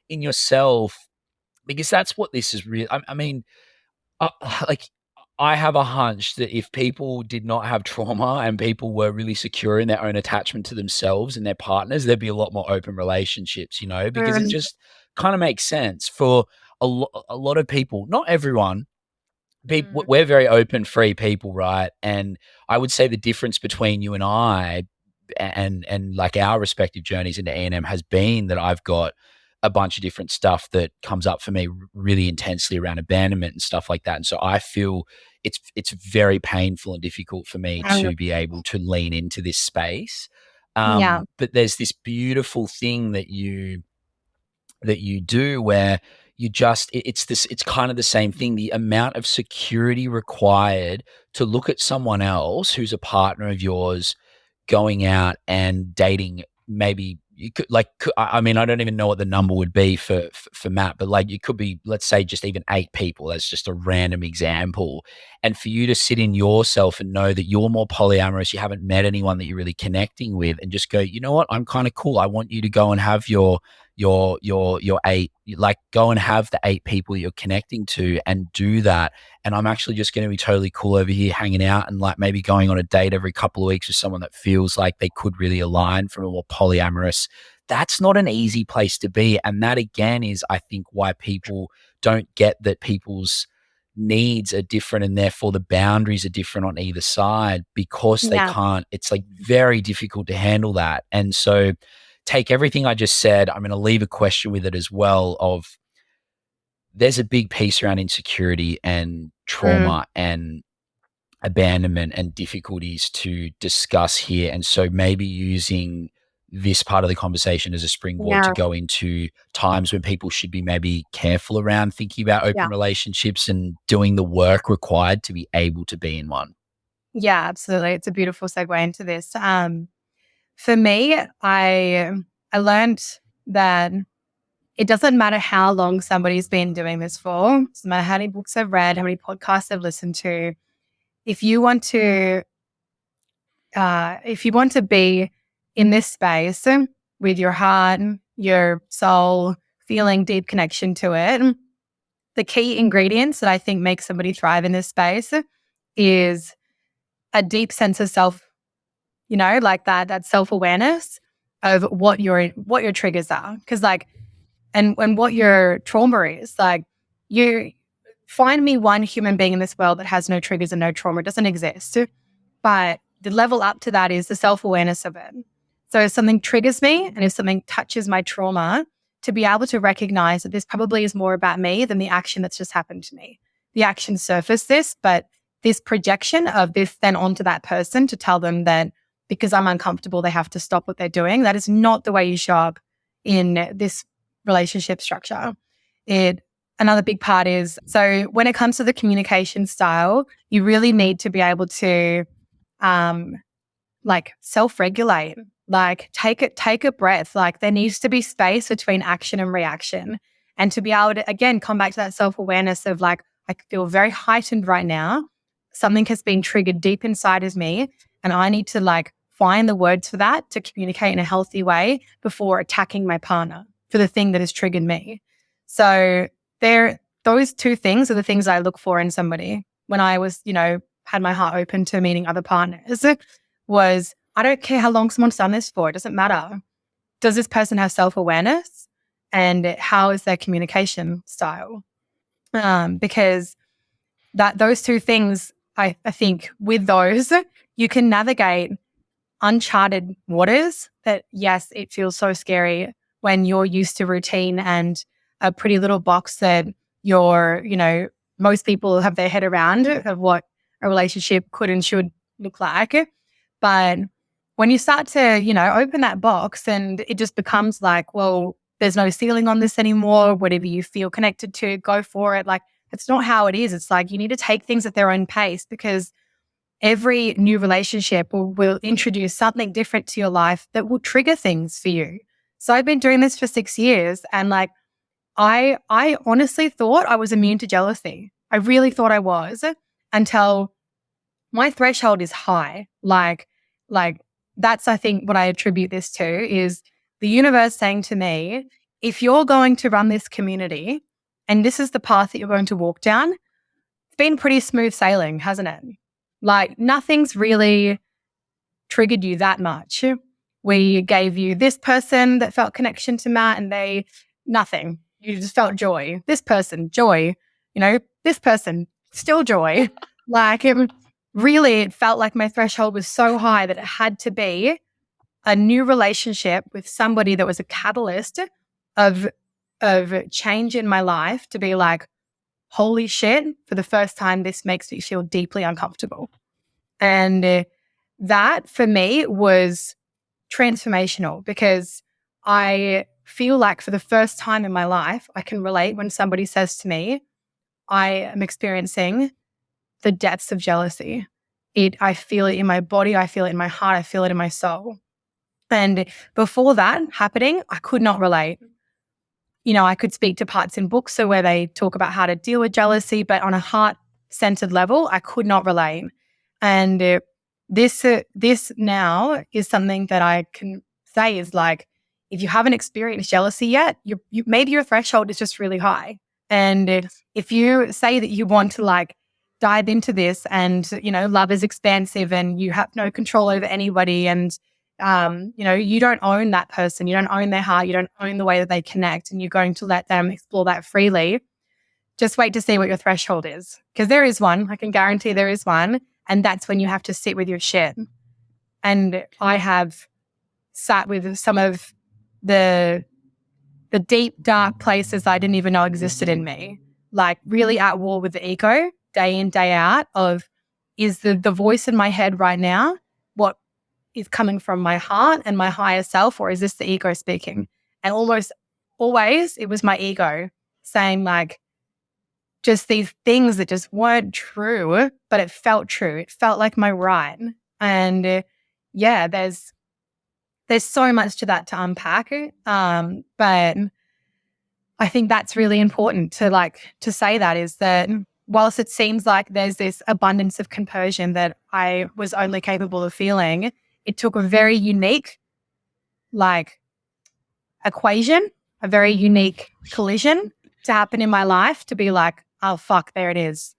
in yourself, because that's what this is really. I mean, like, I have a hunch that if people did not have trauma and people were really secure in their own attachment to themselves and their partners, there'd be a lot more open relationships, because it just kind of makes sense for a lot of people, not everyone. We're very open, free people, right? And I would say the difference between you and I and like our respective journeys into E&M has been that I've got a bunch of different stuff that comes up for me really intensely around abandonment and stuff like that. And so I feel it's very painful and difficult for me to be able to lean into this space. Yeah. But there's this beautiful thing that you do where you just it's kind of the same thing. The amount of security required to look at someone else who's a partner of yours going out and dating, maybe you could I mean, I don't even know what the number would be for Matt, but like you could be, let's say, just even 8 people. That's just a random example. And for you to sit in yourself and know that you're more polyamorous, you haven't met anyone that you're really connecting with, and just go, you know what, I'm kind of cool. I want you to go and have your 8, like go and have the 8 people you're connecting to and do that. And I'm actually just going to be totally cool over here hanging out and like maybe going on a date every couple of weeks with someone that feels like they could really align from a more polyamorous. That's not an easy place to be. And that again is, I think, why people don't get that people's needs are different and therefore the boundaries are different on either side, because they can't, it's like very difficult to handle that. And so take everything I just said, I'm going to leave a question with it as well of, there's a big piece around insecurity and trauma and abandonment and difficulties to discuss here. And so maybe using this part of the conversation as a springboard to go into times when people should be maybe careful around thinking about open relationships and doing the work required to be able to be in one. Yeah, absolutely. It's a beautiful segue into this. For me, I learned that it doesn't matter how long somebody's been doing this for. It doesn't matter how many books I've read, how many podcasts I've listened to. If you want to be in this space with your heart, your soul, feeling deep connection to it, the key ingredients that I think make somebody thrive in this space is a deep sense of self, like that self-awareness of what your triggers are. Because and what your trauma is. Like, you find me one human being in this world that has no triggers and no trauma. It doesn't exist. But the level up to that is the self-awareness of it. So if something triggers me and if something touches my trauma, to be able to recognize that this probably is more about me than the action that's just happened to me. The action surfaced this, but this projection of this then onto that person to tell them that because I'm uncomfortable, they have to stop what they're doing. That is not the way you show up in this relationship structure. Another big part is, so when it comes to the communication style, you really need to be able to self-regulate, take a breath. Like, there needs to be space between action and reaction, and to be able to, again, come back to that self-awareness of like, I feel very heightened right now. Something has been triggered deep inside of me, and I need to find the words for that to communicate in a healthy way before attacking my partner for the thing that has triggered me. So those 2 things are the things I look for in somebody when I was, had my heart open to meeting other partners. Was, I don't care how long someone's done this for. It doesn't matter. Does this person have self-awareness? And how is their communication style? Because those 2 things, I think with those, you can navigate uncharted waters that, yes, it feels so scary when you're used to routine and a pretty little box that most people have their head around of what a relationship could and should look like. But when you start to, open that box and it just becomes like, well, there's no ceiling on this anymore. Whatever you feel connected to, go for it. Like, it's not how it is. It's like you need to take things at their own pace, because every new relationship will introduce something different to your life that will trigger things for you. So I've been doing this for 6 years, and I honestly thought I was immune to jealousy. I really thought I was, until my threshold is high. Like that's, I think, what I attribute this to is the universe saying to me, if you're going to run this community and this is the path that you're going to walk down, it's been pretty smooth sailing, hasn't it? Like, nothing's really triggered you that much. We gave you this person that felt connection to Matt, and nothing. You just felt joy. This person, joy. This person, still joy. It felt like my threshold was so high that it had to be a new relationship with somebody that was a catalyst of of change in my life to be like, holy shit, for the first time, this makes me feel deeply uncomfortable. And that for me was transformational, because I feel like for the first time in my life, I can relate when somebody says to me, I am experiencing the depths of jealousy. I feel it in my body, I feel it in my heart, I feel it in my soul. And before that happening, I could not relate. You know, I could speak to parts in books so where they talk about how to deal with jealousy, but on a heart-centered level, I could not relate. And this now is something that I can say is like, if you haven't experienced jealousy yet, you maybe your threshold is just really high. And if you say that you want to like dive into this, and you know, love is expansive and you have no control over anybody, and you know, you don't own that person, you don't own their heart, you don't own the way that they connect, and you're going to let them explore that freely. Just wait to see what your threshold is, because there is one. I can guarantee there is one, and that's when you have to sit with your shit. And I have sat with some of the deep, dark places I didn't even know existed in me, like really at war with the ego, day in, day out, of is the voice in my head right now what is coming from my heart and my higher self, or is this the ego speaking? And almost always it was my ego saying like just these things that just weren't true, but it felt true. It felt like my right. And yeah, there's so much to that to unpack. But I think that's really important to say that, is that whilst it seems like there's this abundance of compersion that I was only capable of feeling, it took a very unique equation, a very unique collision to happen in my life to be like, oh, fuck, there it is.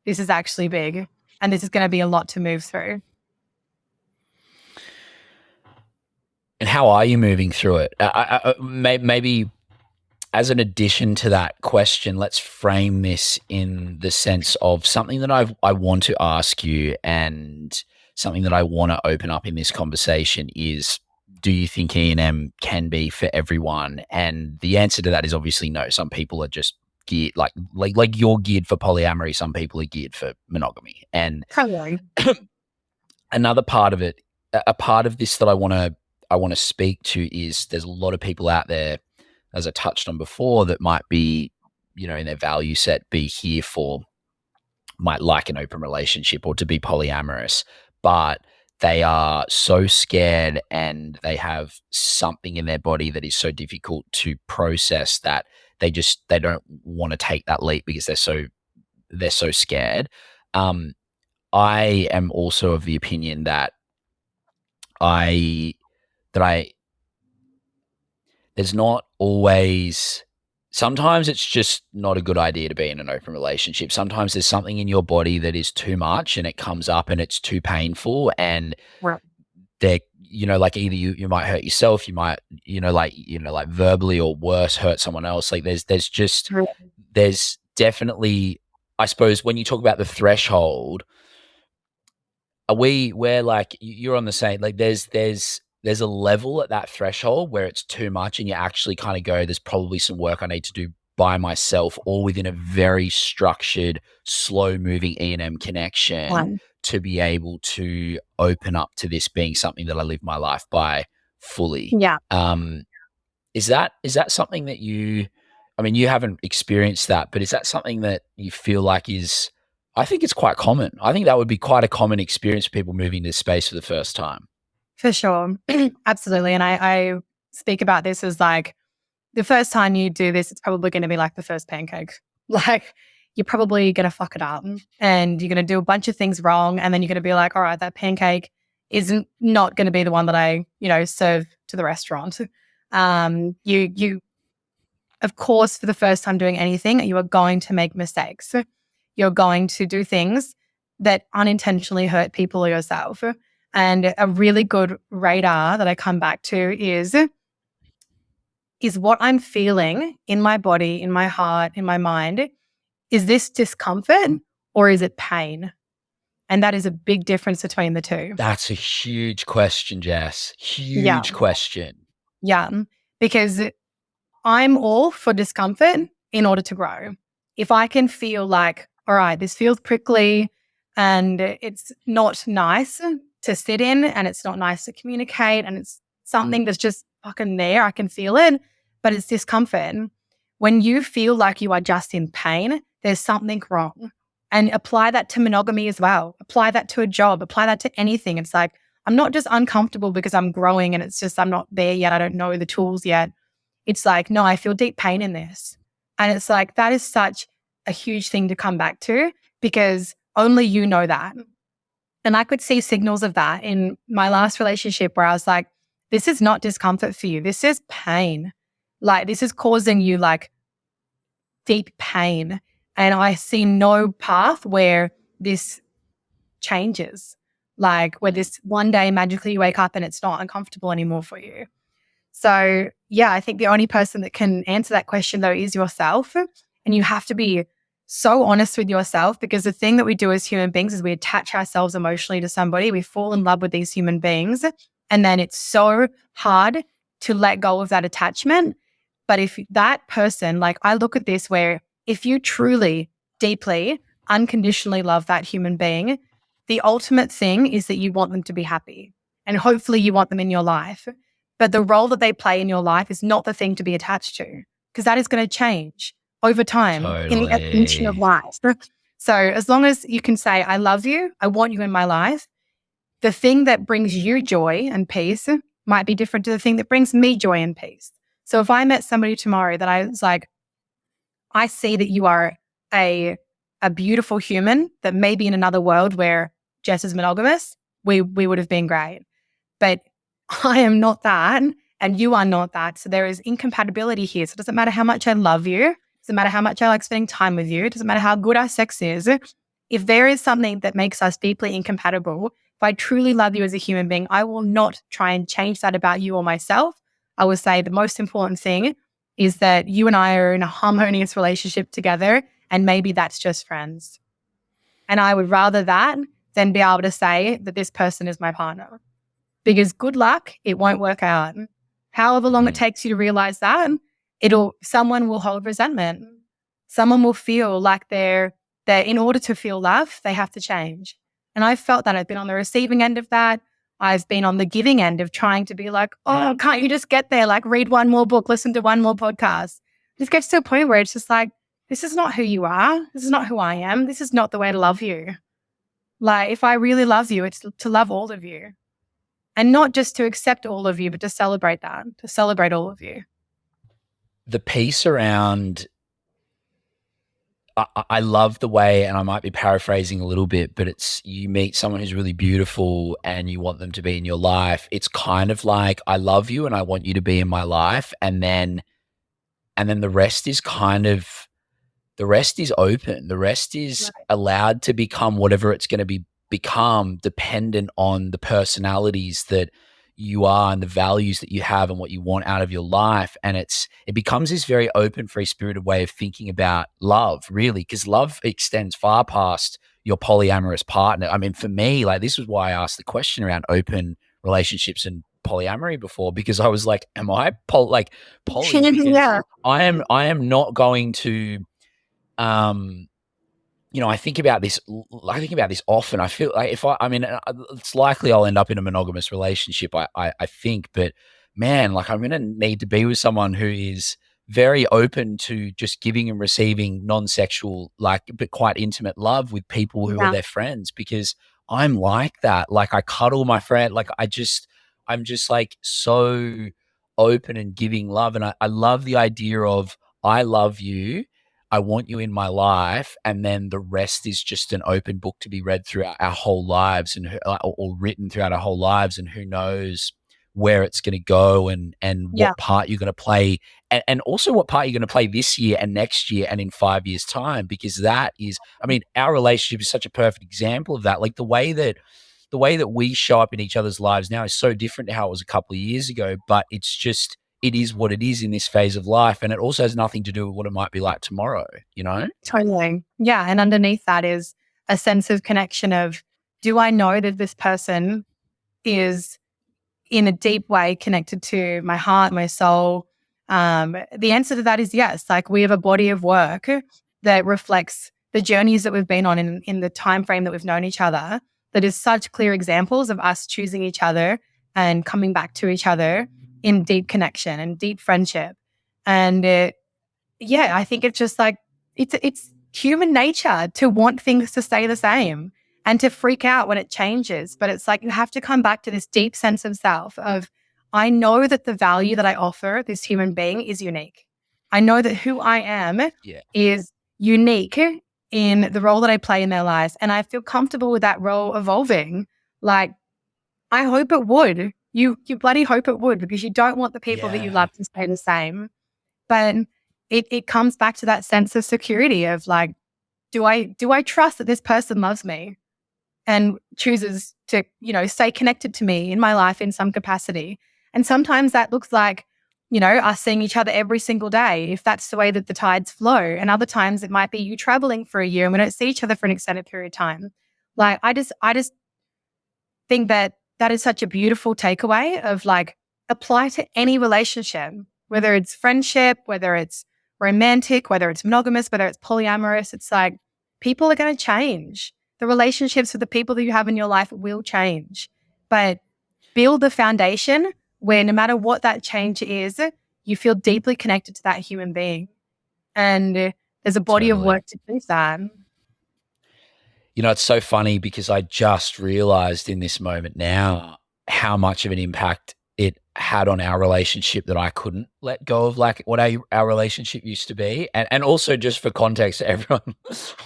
This is actually big, and this is going to be a lot to move through. And how are you moving through it? Maybe as an addition to that question, let's frame this in the sense of something that I want to ask you, and something that I want to open up in this conversation is, do you think E&M can be for everyone? And the answer to that is obviously no. Some people are just geared, like you're geared for polyamory. Some people are geared for monogamy. And another part of it, a part of this that I want to speak to is, there's a lot of people out there, as I touched on before, that might be, you know, in their value set, might like an open relationship or to be polyamorous, but they are so scared and they have something in their body that is so difficult to process that they don't want to take that leap because they're so scared. I am also of the opinion that there's not always, sometimes it's just not a good idea to be in an open relationship. Sometimes there's something in your body that is too much and it comes up and it's too painful, and they're, you know, like either you might hurt yourself, you might, like verbally, or worse, hurt someone else. Like there's definitely, I suppose, when you talk about the threshold, we're like, you're on the same, like there's a level at that threshold where it's too much and you actually kind of go, there's probably some work I need to do by myself or within a very structured, slow moving E&M connection to be able to open up to this being something that I live my life by fully. Yeah. Is that something that you haven't experienced that, but is that something that you feel like is, I think it's quite common. I think that would be quite a common experience for people moving to space for the first time. For sure. Absolutely. And I speak about this as like, the first time you do this, it's probably going to be like the first pancake. Like, you're probably going to fuck it up and you're going to do a bunch of things wrong. And then you're going to be like, all right, that pancake isn't not going to be the one that I, serve to the restaurant. You, of course, for the first time doing anything, you are going to make mistakes. You're going to do things that unintentionally hurt people or yourself. And a really good radar that I come back to is what I'm feeling in my body, in my heart, in my mind. Is this discomfort or is it pain? And that is a big difference between the two. That's a huge question, Jess. Huge question. Yeah. Because I'm all for discomfort in order to grow. If I can feel like, all right, this feels prickly and it's not nice to sit in and it's not nice to communicate and it's something that's just fucking there, I can feel it, but it's discomfort. When you feel like you are just in pain, there's something wrong. And apply that to monogamy as well. Apply that to a job, apply that to anything. It's like, I'm not just uncomfortable because I'm growing and it's just I'm not there yet. I don't know the tools yet. It's like, no, I feel deep pain in this. And it's like, that is such a huge thing to come back to because only you know that. And I could see signals of that in my last relationship where I was like, this is not discomfort for you. This is pain. Like, this is causing you like deep pain. And I see no path where this changes. Like, where this one day magically you wake up and it's not uncomfortable anymore for you. So, yeah, I think the only person that can answer that question, though, is yourself. And you have to be so honest with yourself because the thing that we do as human beings is we attach ourselves emotionally to somebody. We fall in love with these human beings. And then it's so hard to let go of that attachment. But if that person, like I look at this where if you truly, deeply, unconditionally love that human being, the ultimate thing is that you want them to be happy. And hopefully you want them in your life. But the role that they play in your life is not the thing to be attached to because that is going to change over time in the evolution of life. So as long as you can say, I love you, I want you in my life, the thing that brings you joy and peace might be different to the thing that brings me joy and peace. So if I met somebody tomorrow that I was like, I see that you are a beautiful human that maybe in another world where Jess is monogamous, we would have been great. But I am not that and you are not that. So there is incompatibility here. So it doesn't matter how much I love you. It doesn't matter how much I like spending time with you. It doesn't matter how good our sex is. If there is something that makes us deeply incompatible, if I truly love you as a human being, I will not try and change that about you or myself. I would say the most important thing is that you and I are in a harmonious relationship together and maybe that's just friends. And I would rather that than be able to say that this person is my partner. Because good luck, it won't work out. However long it takes you to realize that, someone will hold resentment. Someone will feel like they're in order to feel love, they have to change. And I've felt that. I've been on the receiving end of that. I've been on the giving end of trying to be like, oh, can't you just get there? Like read one more book, listen to one more podcast. It gets to a point where it's just like, this is not who you are. This is not who I am. This is not the way to love you. Like if I really love you, it's to love all of you. And not just to accept all of you, but to celebrate that, to celebrate all of you. The piece around, I love the way, and I might be paraphrasing a little bit, but it's you meet someone who's really beautiful and you want them to be in your life. It's kind of like, I love you and I want you to be in my life. And then the rest is the rest is open. The rest is allowed to become whatever it's going to become dependent on the personalities that you are and the values that you have and what you want out of your life. And it becomes this very open, free-spirited way of thinking about love, really, because love extends far past your polyamorous partner. I mean, for me, like this was why I asked the question around open relationships and polyamory before, because I was like, am I poly? Yeah. I am not going to I think about this often. I feel like it's likely I'll end up in a monogamous relationship, I think, but man, like I'm going to need to be with someone who is very open to just giving and receiving non-sexual, like, but quite intimate love with people who are their friends, because I'm like that. Like I cuddle my friend, like I'm just like so open and giving love. And I love the idea of, I love you, I want you in my life, and then the rest is just an open book to be read throughout our whole lives, and or written throughout our whole lives, and who knows where it's going to go, and what part you're going to play, and also what part you're going to play this year and next year and in 5 years' time, because that is, I mean, our relationship is such a perfect example of that. Like the way that we show up in each other's lives now is so different to how it was a couple of years ago, but it's just, it is what it is in this phase of life. And it also has nothing to do with what it might be like tomorrow, you know? Totally. Yeah. And underneath that is a sense of connection of, do I know that this person is in a deep way connected to my heart, my soul, The answer to that is yes. Like, we have a body of work that reflects the journeys that we've been on in the time frame that we've known each other, that is such clear examples of us choosing each other and coming back to each other in deep connection and deep friendship. And I think it's just like, it's human nature to want things to stay the same and to freak out when it changes. But it's like, you have to come back to this deep sense of self of, I know that the value that I offer this human being is unique. I know that who I am is unique in the role that I play in their lives. And I feel comfortable with that role evolving. Like, I hope it would. You bloody hope it would, because you don't want the people that you love to stay the same. But it comes back to that sense of security of like, do I trust that this person loves me and chooses to, stay connected to me in my life in some capacity? And sometimes that looks like, us seeing each other every single day, if that's the way that the tides flow. And other times it might be you traveling for a year and we don't see each other for an extended period of time. Like, I just think that is such a beautiful takeaway of like, apply to any relationship, whether it's friendship, whether it's romantic, whether it's monogamous, whether it's polyamorous. It's like, people are going to change. The relationships with the people that you have in your life will change. But build the foundation where no matter what that change is, you feel deeply connected to that human being. And there's a body of work to do that. It's so funny because I just realized in this moment now how much of an impact it had on our relationship that I couldn't let go of, like what our relationship used to be. And also, just for context, everyone,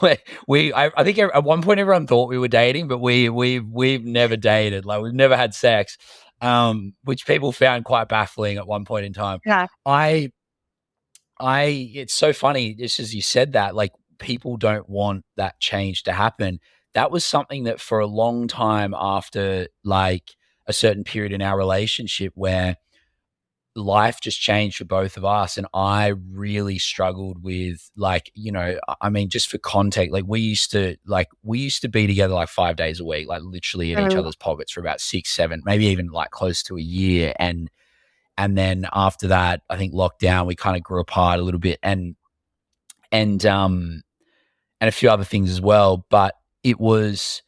I think at one point everyone thought we were dating, but we've never dated. Like, we've never had sex, which people found quite baffling at one point in time. Yeah. It's so funny, just as you said that, like, people don't want that change to happen. That was something that for a long time after like a certain period in our relationship where life just changed for both of us. And I really struggled with, like, I mean, just for context, like we used to be together like 5 days a week, like literally in each other's pockets for about 6, 7, maybe even like close to a year. And then after that, I think lockdown, we kind of grew apart a little bit and a few other things as well. But it was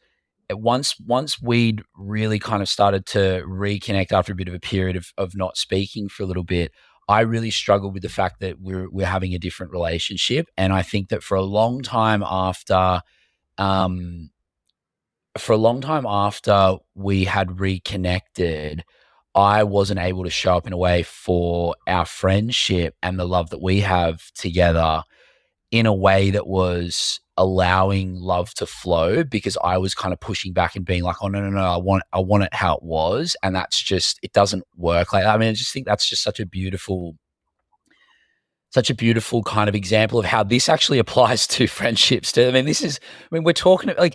once we'd really kind of started to reconnect after a bit of a period of not speaking for a little bit, I really struggled with the fact that we're having a different relationship. And I think that for a long time after we had reconnected, I wasn't able to show up in a way for our friendship and the love that we have together in a way that was allowing love to flow, because I was kind of pushing back and being like, oh, no, I want it how it was. And that's just, it doesn't work. Like, I mean, I just think that's just such a beautiful kind of example of how this actually applies to friendships too. I mean, we're talking about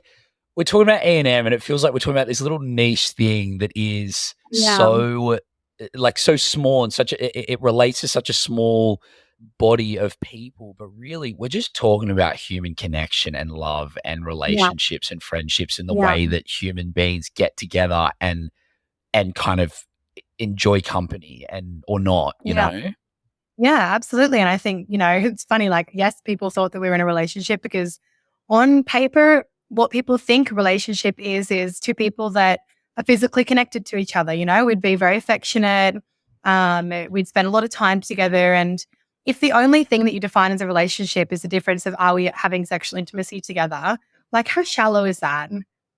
A&M, and it feels like we're talking about this little niche thing that is so small and it relates to such a small body of people, but really we're just talking about human connection and love and relationships and friendships and the way that human beings get together and kind of enjoy company or not, you know? Yeah, absolutely. And I think, it's funny, like, yes, people thought that we were in a relationship because on paper, what people think a relationship is two people that are physically connected to each other. We'd be very affectionate. We'd spend a lot of time together. And if the only thing that you define as a relationship is the difference of, are we having sexual intimacy together? Like, how shallow is that?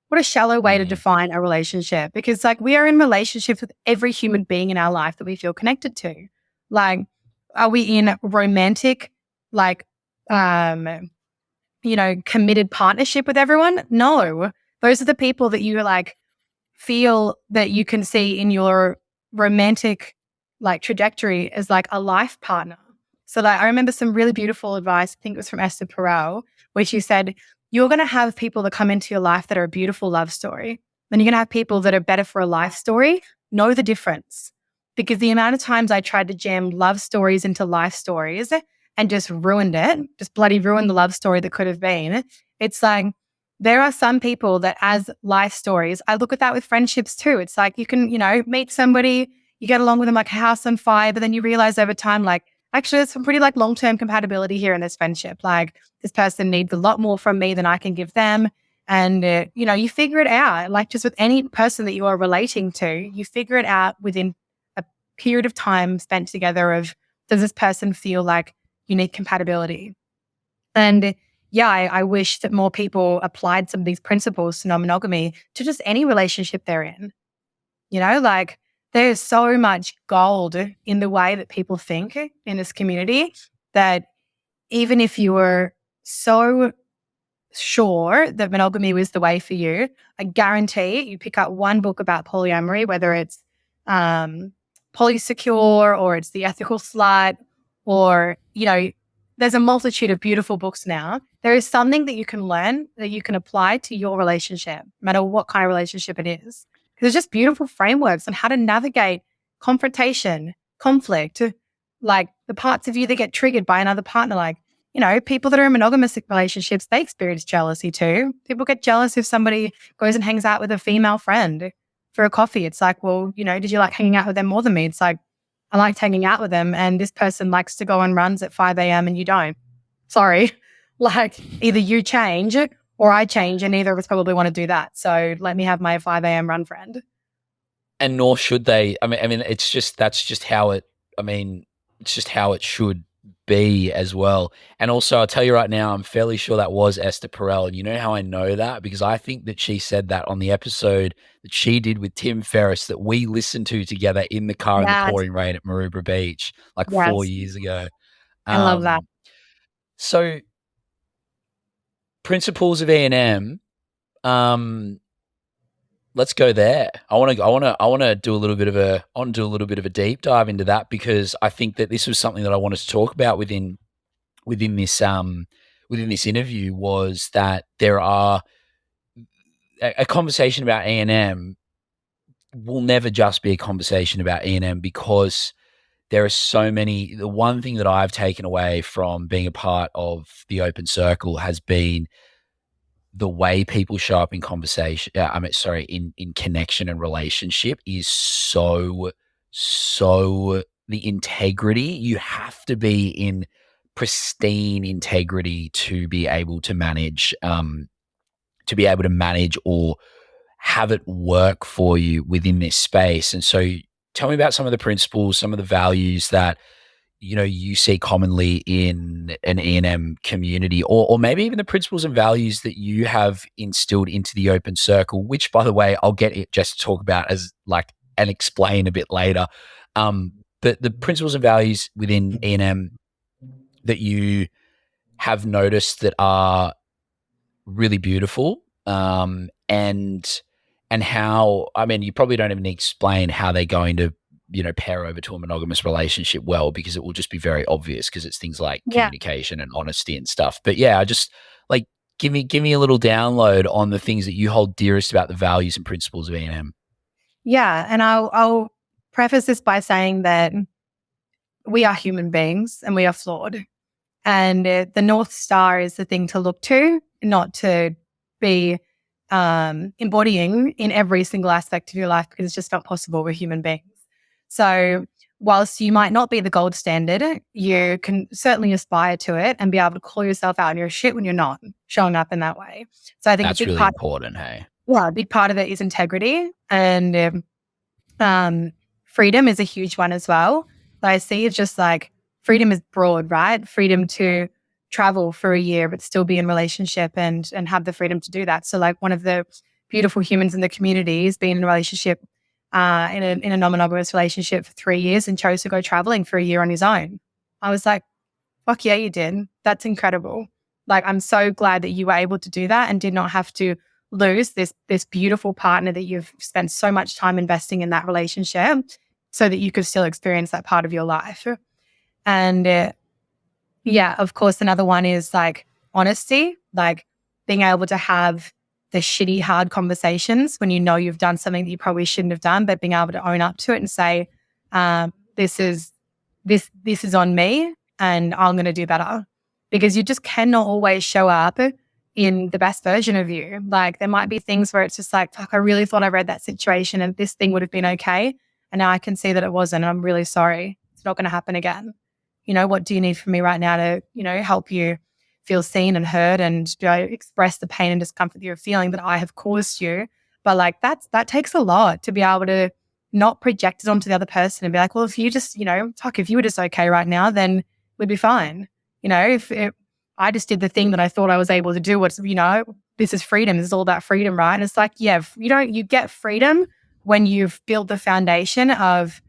What a shallow way to define a relationship. Because like, we are in relationships with every human being in our life that we feel connected to. Like, are we in romantic, like, committed partnership with everyone? No. Those are the people that you like feel that you can see in your romantic like trajectory as like a life partner. So like, I remember some really beautiful advice, I think it was from Esther Perel, where she said, you're going to have people that come into your life that are a beautiful love story. Then you're going to have people that are better for a life story. Know the difference. Because the amount of times I tried to jam love stories into life stories and just ruined it, just bloody ruined the love story that could have been. It's like, there are some people that as life stories, I look at that with friendships too. It's like, you can, meet somebody, you get along with them like a house on fire, but then you realize over time, like, actually there's some pretty like long-term compatibility here in this friendship. Like this person needs a lot more from me than I can give them. And, you figure it out. Like just with any person that you are relating to, you figure it out within a period of time spent together of, does this person feel like unique compatibility? And yeah, I wish that more people applied some of these principles to non-monogamy to just any relationship they're in. Like there's so much gold in the way that people think in this community that even if you were so sure that monogamy was the way for you, I guarantee you pick up one book about polyamory, whether it's Polysecure or it's The Ethical Slut or, there's a multitude of beautiful books now. There is something that you can learn that you can apply to your relationship, no matter what kind of relationship it is. Because there's just beautiful frameworks on how to navigate confrontation, conflict, like the parts of you that get triggered by another partner. Like, people that are in monogamous relationships, they experience jealousy too. People get jealous if somebody goes and hangs out with a female friend for a coffee. It's like, well, did you like hanging out with them more than me? It's like, I liked hanging out with them and this person likes to go on runs at 5 a.m. and you don't. Sorry. Like either you change or I change and neither of us probably want to do that. So let me have my 5 a.m. run friend. And nor should they. I mean, it's just how it should be as well. And also, I'll tell you right now, I'm fairly sure that was Esther Perel. And you know how I know that? Because I think that she said that on the episode that she did with Tim Ferriss that we listened to together in the car in the pouring rain at Maroubra Beach like 4 years ago. I love that. So principles of E&M, let's go there. I want to do a little bit of a deep dive into that because I think that this was something that I wanted to talk about within this interview was that there are a conversation about E&M will never just be a conversation about E&M because there are so many. The one thing that I've taken away from being a part of the open circle has been the way people show up in conversation, in connection and relationship is so the integrity. You have to be in pristine integrity to be able to manage, or have it work for you within this space. And so tell me about some of the principles, some of the values that you see commonly in an E&M community, or maybe even the principles and values that you have instilled into the open circle, which, by the way, I'll get it just to talk about and explain a bit later. But the principles and values within E&M that you have noticed that are really beautiful, and how, I mean, you probably don't even need to explain how they're going to pair over to a monogamous relationship well, because it will just be very obvious because it's things like communication and honesty and stuff. But yeah, I just like, give me a little download on the things that you hold dearest about the values and principles of E&M. Yeah. And I'll preface this by saying that we are human beings and we are flawed. And the North Star is the thing to look to, not to be embodying in every single aspect of your life, because it's just not possible. We're human beings. So whilst you might not be the gold standard, you can certainly aspire to it and be able to call yourself out on your shit when you're not showing up in that way. So I think that's really important. Hey, yeah, a big part of it is integrity, and freedom is a huge one as well. So I see it's just like freedom is broad, right? Freedom to travel for a year but still be in relationship and have the freedom to do that. So like one of the beautiful humans in the community is being in a relationship, in a non-monogamous relationship for 3 years and chose to go traveling for a year on his own. I was like, fuck yeah, you did. That's incredible. Like, I'm so glad that you were able to do that and did not have to lose this beautiful partner that you've spent so much time investing in that relationship so that you could still experience that part of your life. And yeah, of course, another one is like honesty, like being able to have the shitty, hard conversations when you know you've done something that you probably shouldn't have done, but being able to own up to it and say, this is on me and I'm going to do better. Because you just cannot always show up in the best version of you. Like there might be things where it's just like, fuck, I really thought I read that situation and this thing would have been okay. And now I can see that it wasn't. And I'm really sorry. It's not going to happen again. what do you need from me right now to, help you feel seen and heard and express the pain and discomfort that you're feeling that I have caused you. But like that takes a lot to be able to not project it onto the other person and be like, well, if you just, if you were just okay right now, then we'd be fine. If I just did the thing that I thought I was able to do, this is freedom. This is all about freedom, right? And it's like, yeah, you get freedom when you've built the foundation of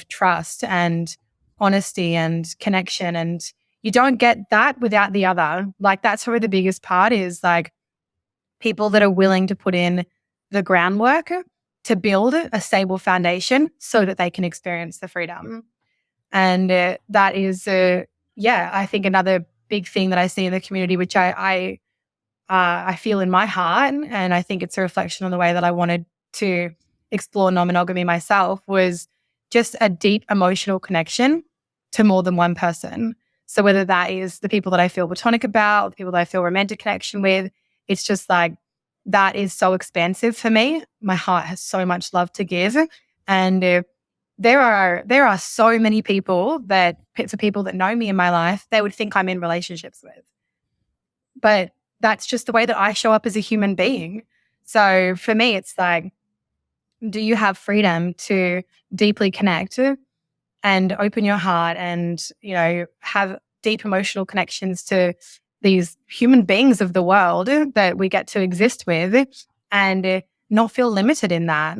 trust and honesty and connection, and you don't get that without the other. Like that's probably the biggest part is like people that are willing to put in the groundwork to build a stable foundation so that they can experience the freedom. And that is, I think another big thing that I see in the community, which I feel in my heart, and I think it's a reflection on the way that I wanted to explore non-monogamy myself, was just a deep emotional connection to more than one person. So whether that is the people that I feel platonic about, or the people that I feel romantic connection with, it's just like that is so expansive for me. My heart has so much love to give, and there are so many people that for people that know me in my life, they would think I'm in relationships with, but that's just the way that I show up as a human being. So for me, it's like, do you have freedom to deeply connect and open your heart and, have deep emotional connections to these human beings of the world that we get to exist with and not feel limited in that?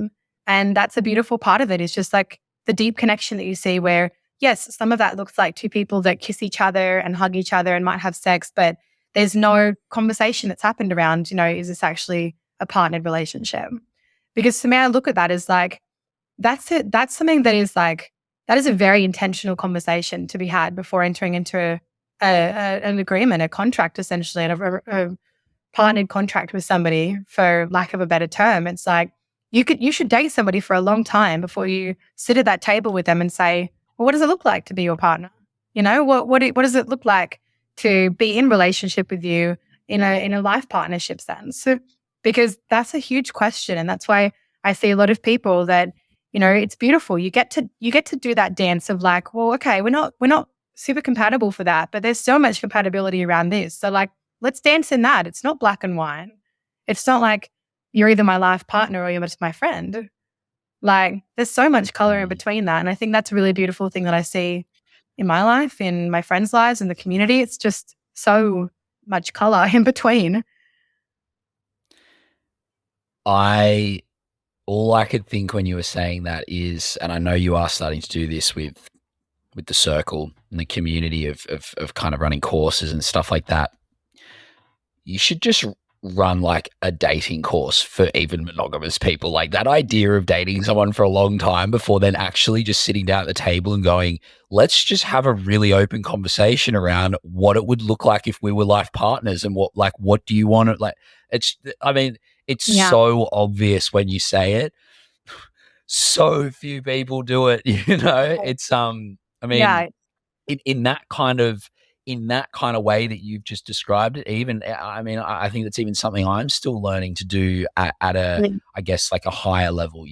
And that's a beautiful part of it, is just like the deep connection that you see where, yes, some of that looks like two people that kiss each other and hug each other and might have sex, but there's no conversation that's happened around, is this actually a partnered relationship? Because to me, I look at that as like, that's it. That's something that is like, that is a very intentional conversation to be had before entering into an agreement, a contract, essentially, and a partnered contract with somebody, for lack of a better term. It's like, you should date somebody for a long time before you sit at that table with them and say, well, what does it look like to be your partner? What does it look like to be in relationship with you in a life partnership sense? Because that's a huge question. And that's why I see a lot of people that, it's beautiful. You get to do that dance of like, well, okay, we're not super compatible for that, but there's so much compatibility around this. So like, let's dance in that. It's not black and white. It's not like you're either my life partner or you're just my friend. Like there's so much color in between that. And I think that's a really beautiful thing that I see in my life, in my friends' lives, in the community. It's just so much color in between. All I could think when you were saying that is, and I know you are starting to do this with the circle and the community of kind of running courses and stuff like that, you should just run like a dating course for even monogamous people. Like that idea of dating someone for a long time before then actually just sitting down at the table and going, let's just have a really open conversation around what it would look like if we were life partners, and what do you want it like? It's so obvious when you say it. So few people do it, It's in that kind of way that you've just described it, even, I think that's even something I'm still learning to do at I guess like a higher level,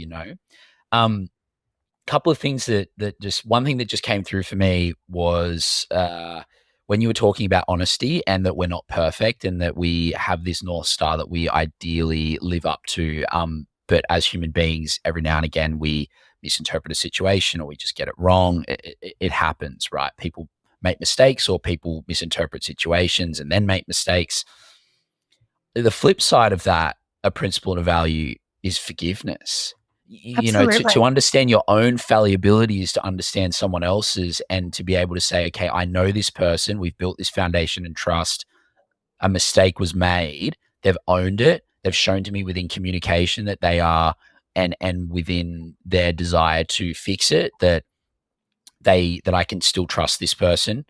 couple of things that just, one thing that just came through for me was when you were talking about honesty and that we're not perfect and that we have this North Star that we ideally live up to. But as human beings, every now and again, we misinterpret a situation or we just get it wrong. It happens, right? People make mistakes, or people misinterpret situations and then make mistakes. The flip side of that, a principle and a value, is forgiveness. To understand your own fallibility is to understand someone else's, and to be able to say, okay, I know this person, we've built this foundation and trust, a mistake was made, they've owned it, they've shown to me within communication that they are, and within their desire to fix it, that I can still trust this person.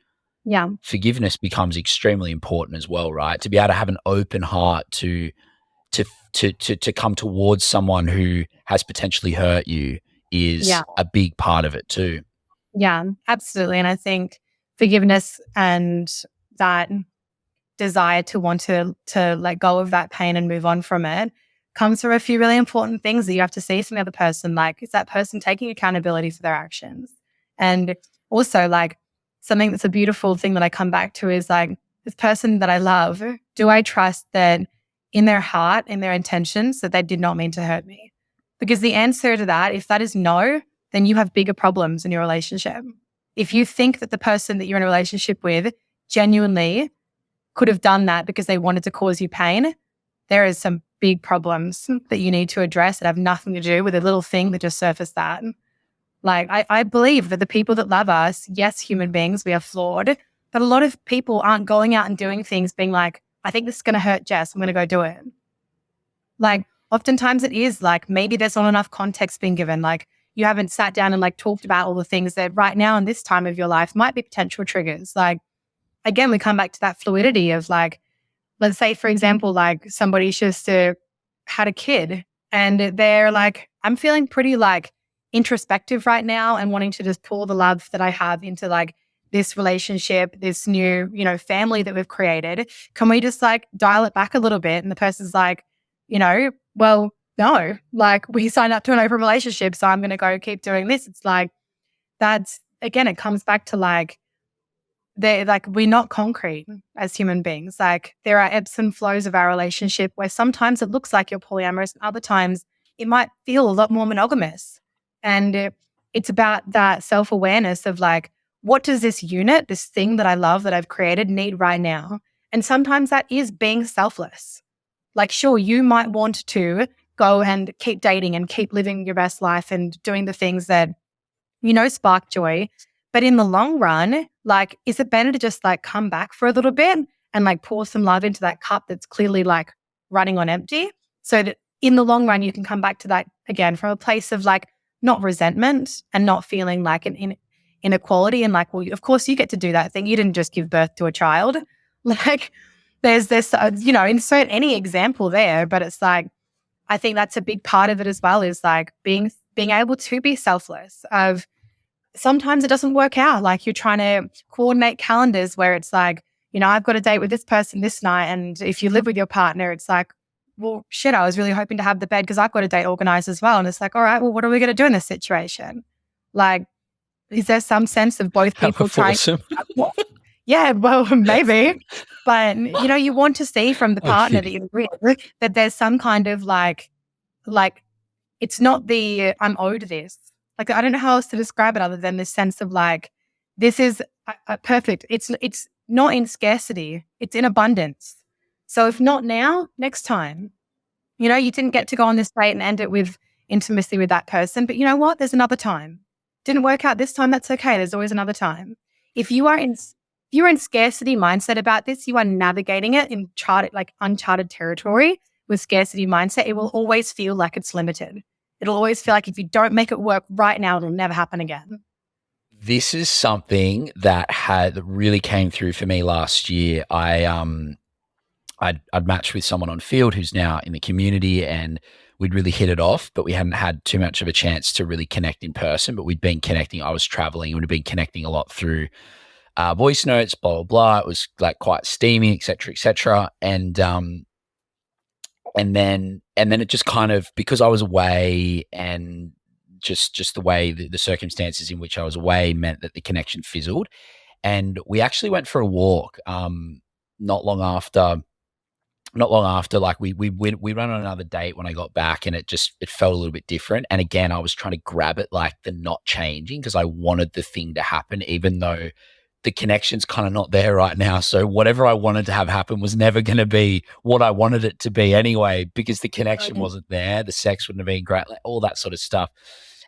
Yeah. Forgiveness becomes extremely important as well, right? To be able to have an open heart to come towards someone who has potentially hurt you is a big part of it too. Yeah, absolutely. And I think forgiveness and that desire to want to let go of that pain and move on from it comes through a few really important things that you have to see from the other person. Like, is that person taking accountability for their actions? And also, like, something that's a beautiful thing that I come back to is like, this person that I love, do I trust that in their heart, in their intentions, that they did not mean to hurt me? Because the answer to that, if that is no, then you have bigger problems in your relationship. If you think that the person that you're in a relationship with genuinely could have done that because they wanted to cause you pain, there is some big problems that you need to address that have nothing to do with a little thing that just surfaced that. Like, I believe that the people that love us, yes, human beings, we are flawed, but a lot of people aren't going out and doing things being like, I think this is going to hurt Jess, I'm going to go do it. Like, oftentimes it is like, maybe there's not enough context being given. Like, you haven't sat down and like talked about all the things that right now in this time of your life might be potential triggers. Like, again, we come back to that fluidity of like, let's say, for example, like somebody's just had a kid and they're like, I'm feeling pretty like introspective right now and wanting to just pour the love that I have into like this relationship, this new, family that we've created. Can we just like dial it back a little bit? And the person's like, well, no, like we signed up to an open relationship, so I'm going to go keep doing this. It's like, that's, again, it comes back to like, we're not concrete as human beings. Like, there are ebbs and flows of our relationship where sometimes it looks like you're polyamorous, and other times it might feel a lot more monogamous. And it's about that self-awareness of like, what does this unit, this thing that I love that I've created, need right now? And sometimes that is being selfless. Like, sure, you might want to go and keep dating and keep living your best life and doing the things that, spark joy. But in the long run, like, is it better to just like come back for a little bit and like pour some love into that cup that's clearly like running on empty, so that in the long run, you can come back to that again from a place of like not resentment and not feeling like an inequality and like, well, of course you get to do that thing. You didn't just give birth to a child. Like, there's this, insert any example there, but it's like, I think that's a big part of it as well, is like being able to be selfless. Of sometimes it doesn't work out. Like, you're trying to coordinate calendars where it's like, I've got a date with this person this night. And if you live with your partner, it's like, well, shit, I was really hoping to have the bed because I've got a date organized as well. And it's like, all right, well, what are we going to do in this situation? Like, is there some sense of both people trying? Yeah, well, maybe. But, you want to see from the partner that you're with that there's some kind of like, it's not the I'm owed this. Like, I don't know how else to describe it other than this sense of like, this is perfect. It's not in scarcity. It's in abundance. So if not now, next time. You didn't get to go on this date and end it with intimacy with that person. But you know what? There's another time. Didn't work out this time. That's okay. There's always another time. If you're in scarcity mindset about this, you are navigating it in uncharted territory with scarcity mindset. It will always feel like it's limited. It'll always feel like if you don't make it work right now, it'll never happen again. This is something that really came through for me last year. I'd matched with someone on Field who's now in the community, and we'd really hit it off, but we hadn't had too much of a chance to really connect in person. But we'd been connecting. I was traveling. We'd been connecting a lot through voice notes, blah, blah, blah. It was like quite steamy, et cetera, et cetera. And then it just kind of, because I was away and just the way the circumstances in which I was away meant that the connection fizzled. And we actually went for a walk not long after, like we ran on another date when I got back, and it felt a little bit different. And again, I was trying to grab it like the not changing, because I wanted the thing to happen, even though the connection's kind of not there right now. So whatever I wanted to have happen was never going to be what I wanted it to be anyway, because the connection wasn't there. The sex wouldn't have been great, like all that sort of stuff.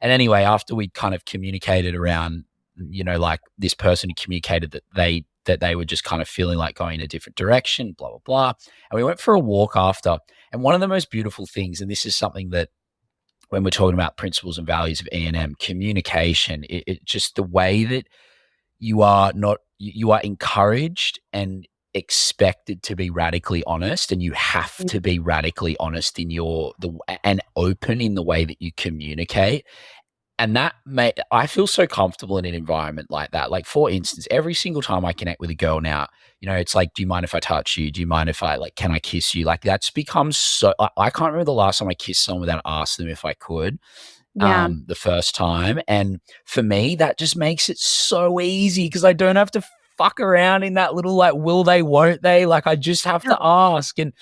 And anyway, after we kind of communicated around, like this person communicated that they were just kind of feeling like going in a different direction, blah, blah, blah. And we went for a walk after. And one of the most beautiful things, and this is something that when we're talking about principles and values of E&M, communication, it just the way that you are encouraged and expected to be radically honest, and you have to be radically honest in and open in the way that you communicate. And I feel so comfortable in an environment like that. Like, for instance, every single time I connect with a girl now, it's like, do you mind if I touch you? Do you mind if can I kiss you? Like, that's become so, I can't remember the last time I kissed someone without asking them if I could. Yeah. the first time. And for me, that just makes it so easy because I don't have to fuck around in that little like, will they, won't they? Like I just have to ask. And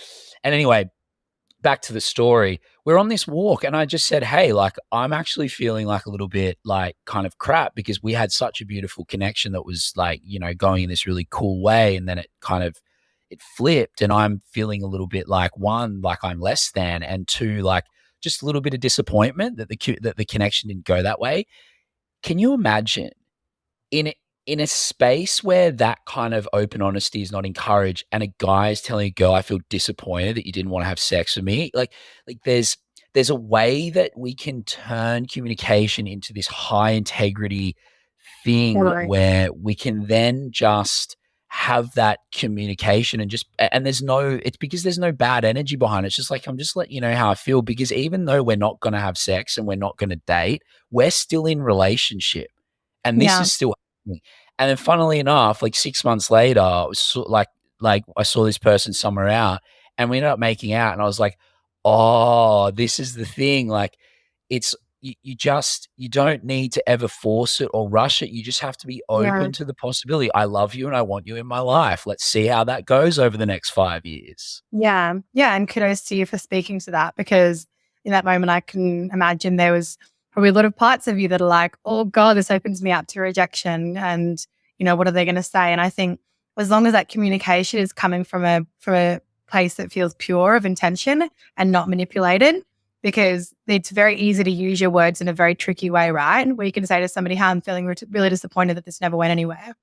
anyway, back to the story. We're on this walk and I just said, hey, like I'm actually feeling like a little bit like kind of crap because we had such a beautiful connection that was like, you know, going in this really cool way. And then it flipped and I'm feeling a little bit like one, like I'm less than, and two, like just a little bit of disappointment that the connection didn't go that way. Can you imagine in in a space where that kind of open honesty is not encouraged and a guy is telling a girl, I feel disappointed that you didn't want to have sex with me? Like there's a way that we can turn communication into this high integrity thing Totally. where we can then just have that communication and just and it's because there's no bad energy behind it. It's just like I'm just letting you know how I feel, because even though we're not going to have sex and we're not going to date, we're still in relationship and this Yeah. is still happening. And then funnily enough, like 6 months later, it was like I saw this person somewhere out and we ended up making out and I was like, oh, this is the thing. Like it's you don't need to ever force it or rush it. You just have to be Yeah. open to the possibility. I love you and I want you in my life. Let's see how that goes over the next 5 years. Yeah. Yeah. And kudos to you for speaking to that, because in that moment, I can imagine there was probably a lot of parts of you that are like, oh God, this opens me up to rejection. And, what are they going to say? And I think as long as that communication is coming from a place that feels pure of intention and not manipulated, because it's very easy to use your words in a very tricky way, right? Where you can say to somebody, "Hey, I'm feeling really disappointed that this never went anywhere."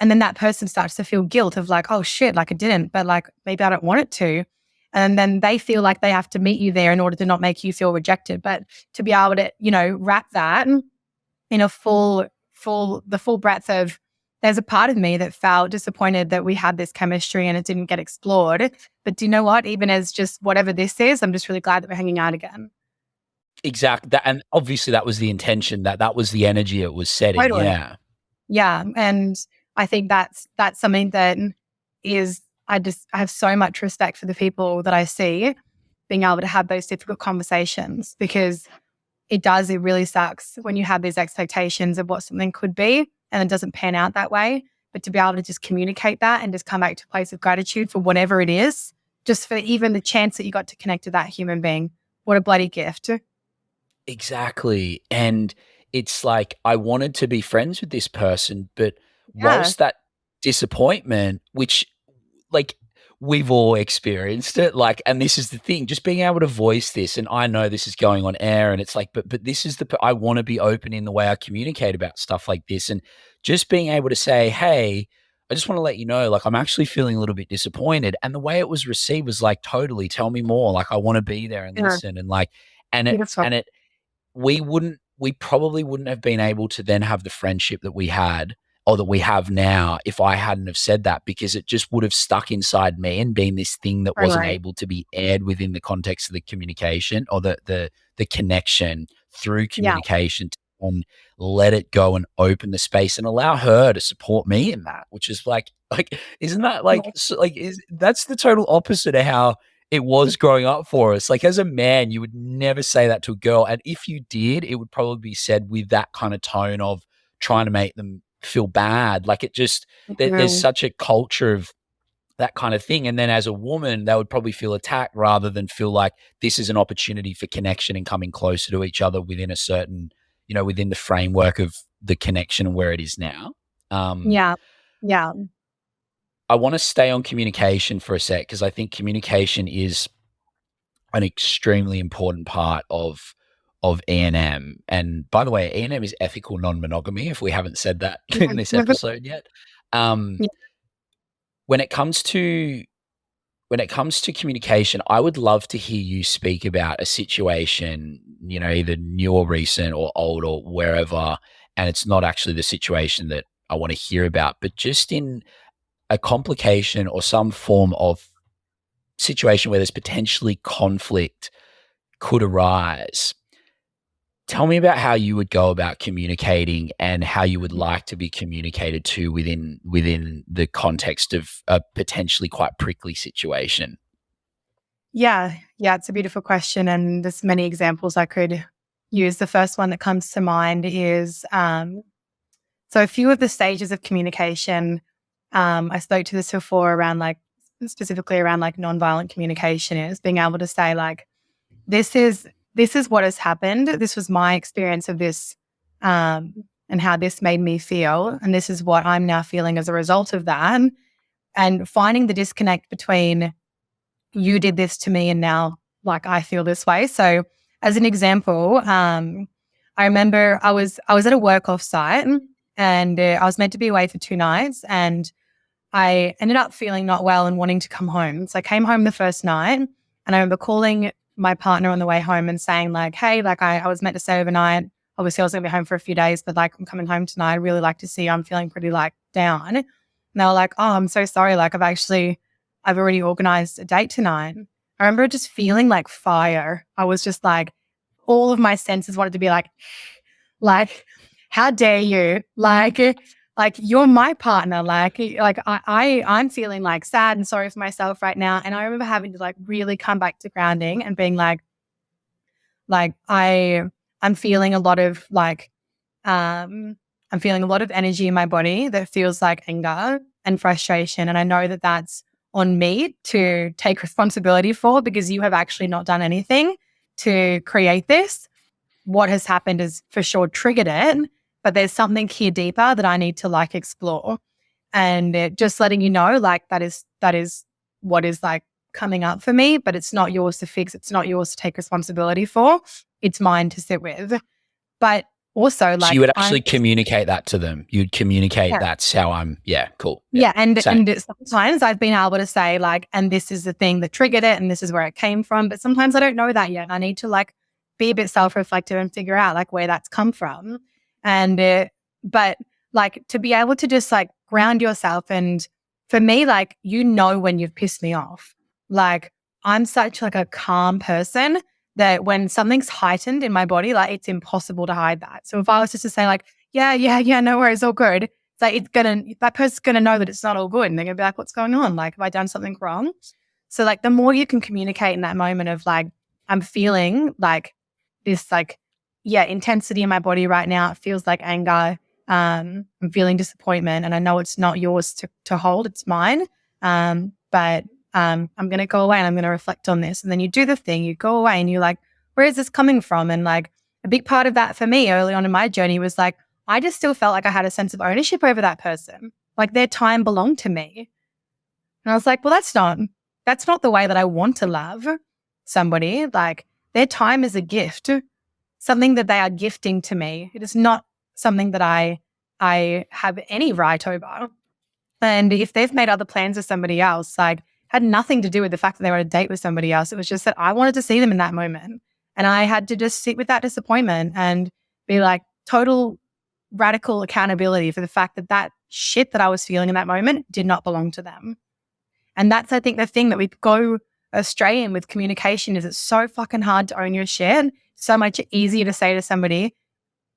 And then that person starts to feel guilt of like, oh shit, like it didn't, but like maybe I don't want it to. And then they feel like they have to meet you there in order to not make you feel rejected. But to be able to, wrap that in a the full breadth of, there's a part of me that felt disappointed that we had this chemistry and it didn't get explored. But do you know what? Even as just whatever this is, I'm just really glad that we're hanging out again. Exactly. That, and obviously that was the intention, that was the energy it was setting. Totally. Yeah. Yeah. And I think that's something that is, I have so much respect for the people that I see being able to have those difficult conversations, because it really sucks when you have these expectations of what something could be and it doesn't pan out that way. But to be able to just communicate that and just come back to a place of gratitude for whatever it is, just for even the chance that you got to connect to that human being. What a bloody gift. Exactly. And it's like I wanted to be friends with this person, but Yeah. whilst that disappointment, which like we've all experienced it, like, and this is the thing, just being able to voice this, and I know this is going on air and it's like, but this is I want to be open in the way I communicate about stuff like this, and just being able to say, hey, I just want to let you know, like, I'm actually feeling a little bit disappointed. And the way it was received was like, totally, tell me more. Like, I want to be there and Yeah. listen. And like, and it, Beautiful. and it, we probably wouldn't have been able to then have the friendship that we had or that we have now if I hadn't have said that, because it just would have stuck inside me and been this thing that wasn't Right. able to be aired within the context of the communication or the connection through Yeah. communication, and let it go and open the space and allow her to support me in that, which is like isn't that like is that's the total opposite of how it was growing up for us. Like as a man, you would never say that to a girl. And if you did, it would probably be said with that kind of tone of trying to make them feel bad. Like it just, there's Mhm. such a culture of that kind of thing. And then as a woman, they would probably feel attacked rather than feel like this is an opportunity for connection and coming closer to each other within a certain, within the framework of the connection and where it is now. Yeah. Yeah. I want to stay on communication for a sec because I think communication is an extremely important part of E&M. And by the way, E&M is ethical non-monogamy, if we haven't said that in this episode yet. Yeah. When it comes to communication, I would love to hear you speak about a situation, either new or recent or old or wherever, and it's not actually the situation that I want to hear about, but just in a complication or some form of situation where there's potentially conflict could arise. Tell me about how you would go about communicating and how you would like to be communicated to within the context of a potentially quite prickly situation. Yeah. Yeah. It's a beautiful question. And there's many examples I could use. The first one that comes to mind is so a few of the stages of communication. I spoke to this before around like specifically around like nonviolent communication is being able to say like this is what has happened. This was my experience of this, and how this made me feel, and this is what I'm now feeling as a result of that. And finding the disconnect between you did this to me and now like I feel this way. So as an example, I remember I was at a work offsite and I was meant to be away for 2 nights, and I ended up feeling not well and wanting to come home. So I came home the first night, and I remember calling my partner on the way home and saying like, hey, like I was meant to stay overnight. Obviously I was going to be home for a few days, but like I'm coming home tonight. I'd really like to see you. I'm feeling pretty like down. And they were like, oh, I'm so sorry. Like I've already organized a date tonight. I remember just feeling like fire. I was just like, all of my senses wanted to be like, how dare you? Like you're my partner. I'm feeling like sad and sorry for myself right now. And I remember having to like really come back to grounding and being like I'm feeling a lot of I'm feeling a lot of energy in my body that feels like anger and frustration. And I know that that's on me to take responsibility for, because you have actually not done anything to create this. What has happened is for sure triggered it, but there's something here deeper that I need to like explore. And just letting you know, like that is what is like coming up for me, but it's not yours to fix. It's not yours to take responsibility for. It's mine to sit with. But also, like, so you would actually communicate that to them. You'd communicate that's how I'm. Yeah, cool. Yeah, and sometimes I've been able to say like, and this is the thing that triggered it, and this is where it came from. But sometimes I don't know that yet. I need to like be a bit self-reflective and figure out like where that's come from. And but like to be able to just like ground yourself, and for me, like when you've pissed me off. Like I'm such like a calm person that when something's heightened in my body, like it's impossible to hide that. So if I was just to say like, yeah, no worries, all good, it's like that person's gonna know that it's not all good, and they're gonna be like, what's going on? Like, have I done something wrong? So like the more you can communicate in that moment of like, I'm feeling like this like, intensity in my body right now. It feels like anger. I'm feeling disappointment, and I know it's not yours to hold, it's mine. But I'm going to go away and I'm going to reflect on this. And then you do the thing, you go away and you're like, where is this coming from? And like a big part of that for me early on in my journey was like, I just still felt like I had a sense of ownership over that person. Like their time belonged to me. And I was like, well, that's not the way that I want to love somebody. Like their time is a gift, something that they are gifting to me. It is not something that I have any right over. And if they've made other plans with somebody else, like had nothing to do with the fact that they were on a date with somebody else. It was just that I wanted to see them in that moment. And I had to just sit with that disappointment and be like total radical accountability for the fact that that shit that I was feeling in that moment did not belong to them. And that's, I think, the thing that we go astray in with communication is it's so fucking hard to own your shit. So much easier to say to somebody,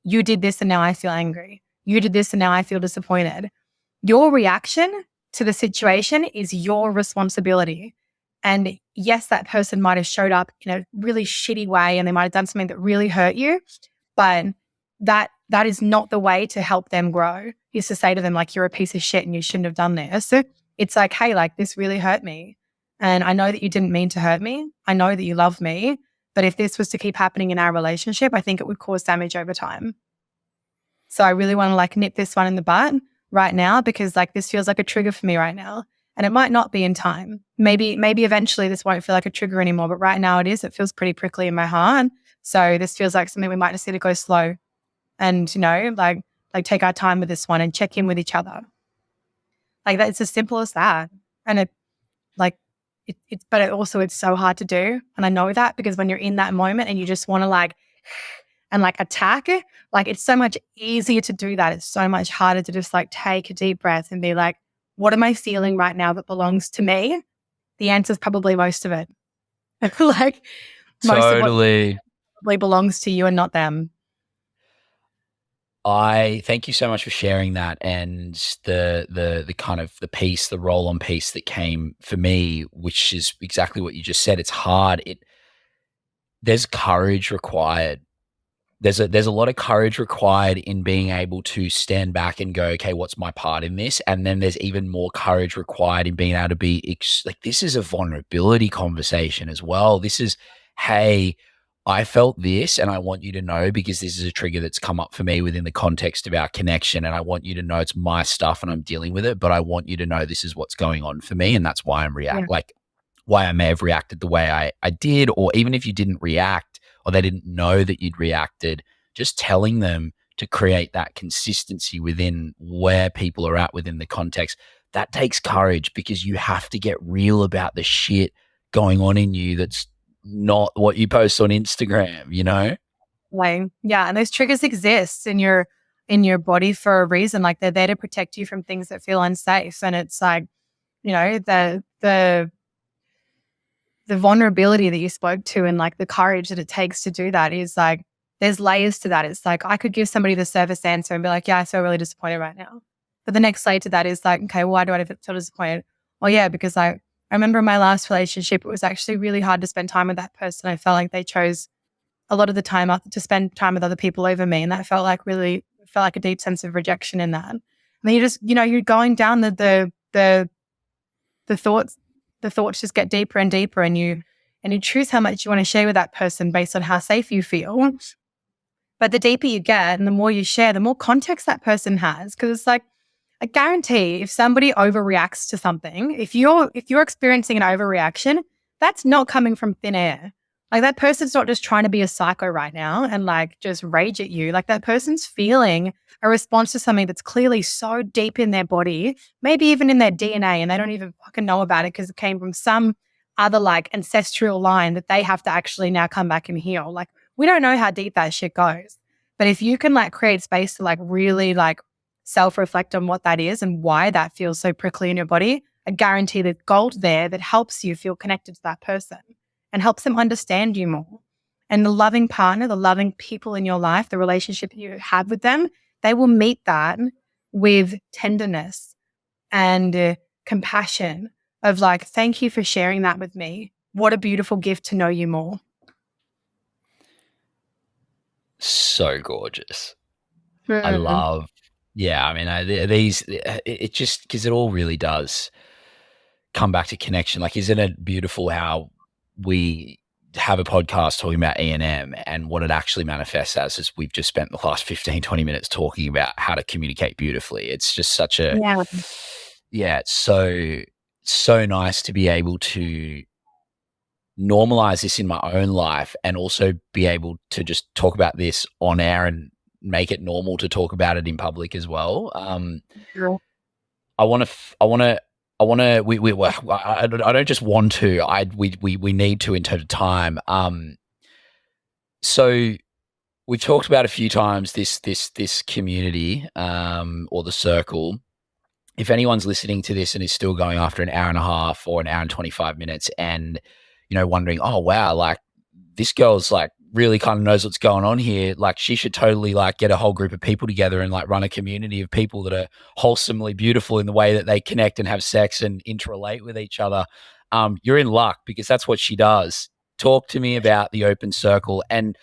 you did this and now I feel angry. You did this and now I feel disappointed. Your reaction to the situation is your responsibility. And yes, that person might have showed up in a really shitty way and they might have done something that really hurt you, but that is not the way to help them grow, is to say to them like, you're a piece of shit and you shouldn't have done this. It's like, hey, like this really hurt me. And I know that you didn't mean to hurt me. I know that you love me. But if this was to keep happening in our relationship, I think it would cause damage over time. So I really want to like nip this one in the butt right now, because like this feels like a trigger for me right now, and it might not be in time. Maybe eventually this won't feel like a trigger anymore, but right now it is. It feels pretty prickly in my heart. So this feels like something we might just need to go slow and, like take our time with this one and check in with each other. Like that, it's as simple as that. And it's so hard to do. And I know that because when you're in that moment and you just want to like attack it, like it's so much easier to do that. It's so much harder to just like take a deep breath and be like, what am I feeling right now that belongs to me? The answer is probably most of it. Like most of what probably belongs to you and not them. I thank you so much for sharing that, and the kind of the piece, the roll-on piece that came for me, which is exactly what you just said. It's hard. There's courage required there's a lot of courage required in being able to stand back and go, okay, what's my part in this? And then there's even more courage required in being able to be like, this is a vulnerability conversation as well. This is, hey, I felt this and I want you to know, because this is a trigger that's come up for me within the context of our connection. And I want you to know it's my stuff and I'm dealing with it, but I want you to know this is what's going on for me. And that's why I'm why I may have reacted the way I did, or even if you didn't react or they didn't know that you'd reacted, just telling them to create that consistency within where people are at within the context, that takes courage, because you have to get real about the shit going on in you that's not what you post on Instagram, you know? Like, yeah, and those triggers exist in your body for a reason. Like, they're there to protect you from things that feel unsafe. And it's like, you know, the vulnerability that you spoke to and like the courage that it takes to do that is like, there's layers to that. It's like, I could give somebody the service answer and be like, yeah, I feel really disappointed right now. But the next layer to that is like, okay, why do I feel disappointed? Well, yeah, because I remember in my last relationship, it was actually really hard to spend time with that person. I felt like they chose a lot of the time to spend time with other people over me. And that felt like a deep sense of rejection in that. And then you just, you know, you're going down the thoughts just get deeper and deeper, and you choose how much you want to share with that person based on how safe you feel. But the deeper you get and the more you share, the more context that person has. Because it's like, I guarantee if somebody overreacts to something, if you're experiencing an overreaction, that's not coming from thin air. Like, that person's not just trying to be a psycho right now and like just rage at you. Like, that person's feeling a response to something that's clearly so deep in their body, maybe even in their DNA, and they don't even fucking know about it because it came from some other like ancestral line that they have to actually now come back and heal. Like, we don't know how deep that shit goes. But if you can like create space to like really like self-reflect on what that is and why that feels so prickly in your body, I guarantee there's gold there that helps you feel connected to that person and helps them understand you more. And the loving partner, the loving people in your life, the relationship you have with them, they will meet that with tenderness and compassion of like, thank you for sharing that with me. What a beautiful gift to know you more. So gorgeous. I love, I mean, it just, because it all really does come back to connection. Like, isn't it beautiful how we have a podcast talking about E&M, and what it actually manifests as is we've just spent the last 15, 20 minutes talking about how to communicate beautifully. It's just such a, it's so nice to be able to normalize this in my own life, and also be able to just talk about this on air and make it normal to talk about it in public as well. I want to, I don't just want to, we need to in terms of time. So we've talked about a few times this community, or the circle. If anyone's listening to this and is still going after an hour and a half or an hour and 25 minutes and, you know, wondering, oh, wow, like this girl's like really kind of knows what's going on here. Like, she should totally like get a whole group of people together and like run a community of people that are wholesomely beautiful in the way that they connect and have sex and interrelate with each other. You're in luck, because that's what she does. Talk to me about the open circle, and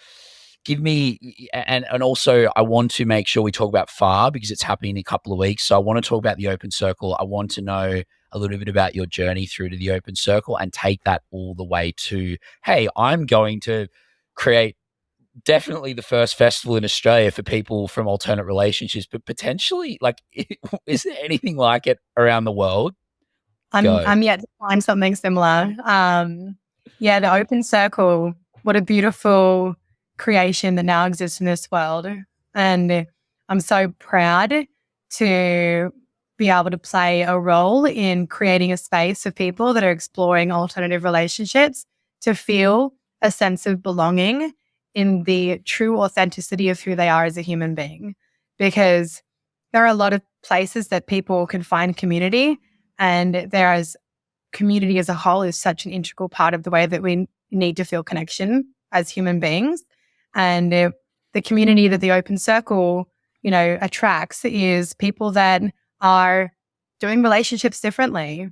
give me, and also I want to make sure we talk about FAR, because it's happening in a couple of weeks. So I want to talk about the open circle. I want to know a little bit about your journey through to the open circle, and take that all the way to, hey, I'm going to create definitely the first festival in Australia for people from alternate relationships, but potentially, like, is there anything like it around the world? I'm yet to find something similar. The open circle, what a beautiful creation that now exists in this world. And I'm so proud to be able to play a role in creating a space for people that are exploring alternative relationships to feel a sense of belonging in the true authenticity of who they are as a human being. Because there are a lot of places that people can find community, and community as a whole is such an integral part of the way that we need to feel connection as human beings. And the community that the open circle, you know, attracts is people that are doing relationships differently.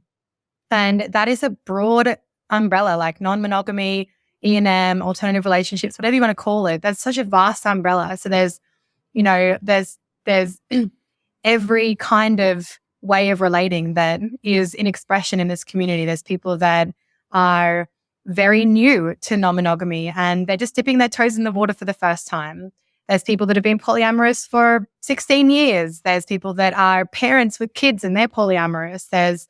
And that is a broad umbrella. Like, non-monogamy E&M, alternative relationships, whatever you want to call it. That's such a vast umbrella. So there's, there's every kind of way of relating that is in expression in this community. There's people that are very new to non-monogamy and they're just dipping their toes in the water for the first time. There's people that have been polyamorous for 16 years. There's people that are parents with kids and they're polyamorous. There's,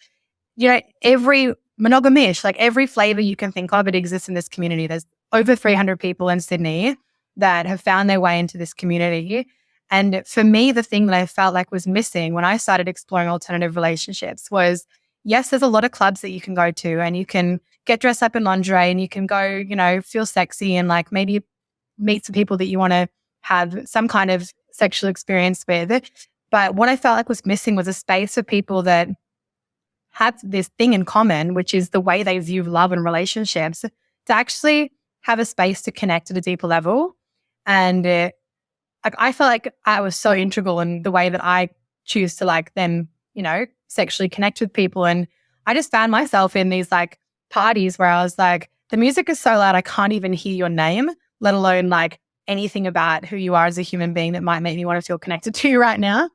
every monogamist, like every flavor you can think of, it exists in this community. There's over 300 people in Sydney that have found their way into this community. And for me, the thing that I felt like was missing when I started exploring alternative relationships was, yes, there's a lot of clubs that you can go to and you can get dressed up in lingerie and you can go, feel sexy and like maybe meet some people that you want to have some kind of sexual experience with. But what I felt like was missing was a space for people that have this thing in common, which is the way they view love and relationships, to actually have a space to connect at a deeper level. And I felt like I was so integral in the way that I choose to then, sexually connect with people. And I just found myself in these parties where I was like, the music is so loud, I can't even hear your name, let alone anything about who you are as a human being that might make me want to feel connected to you right now.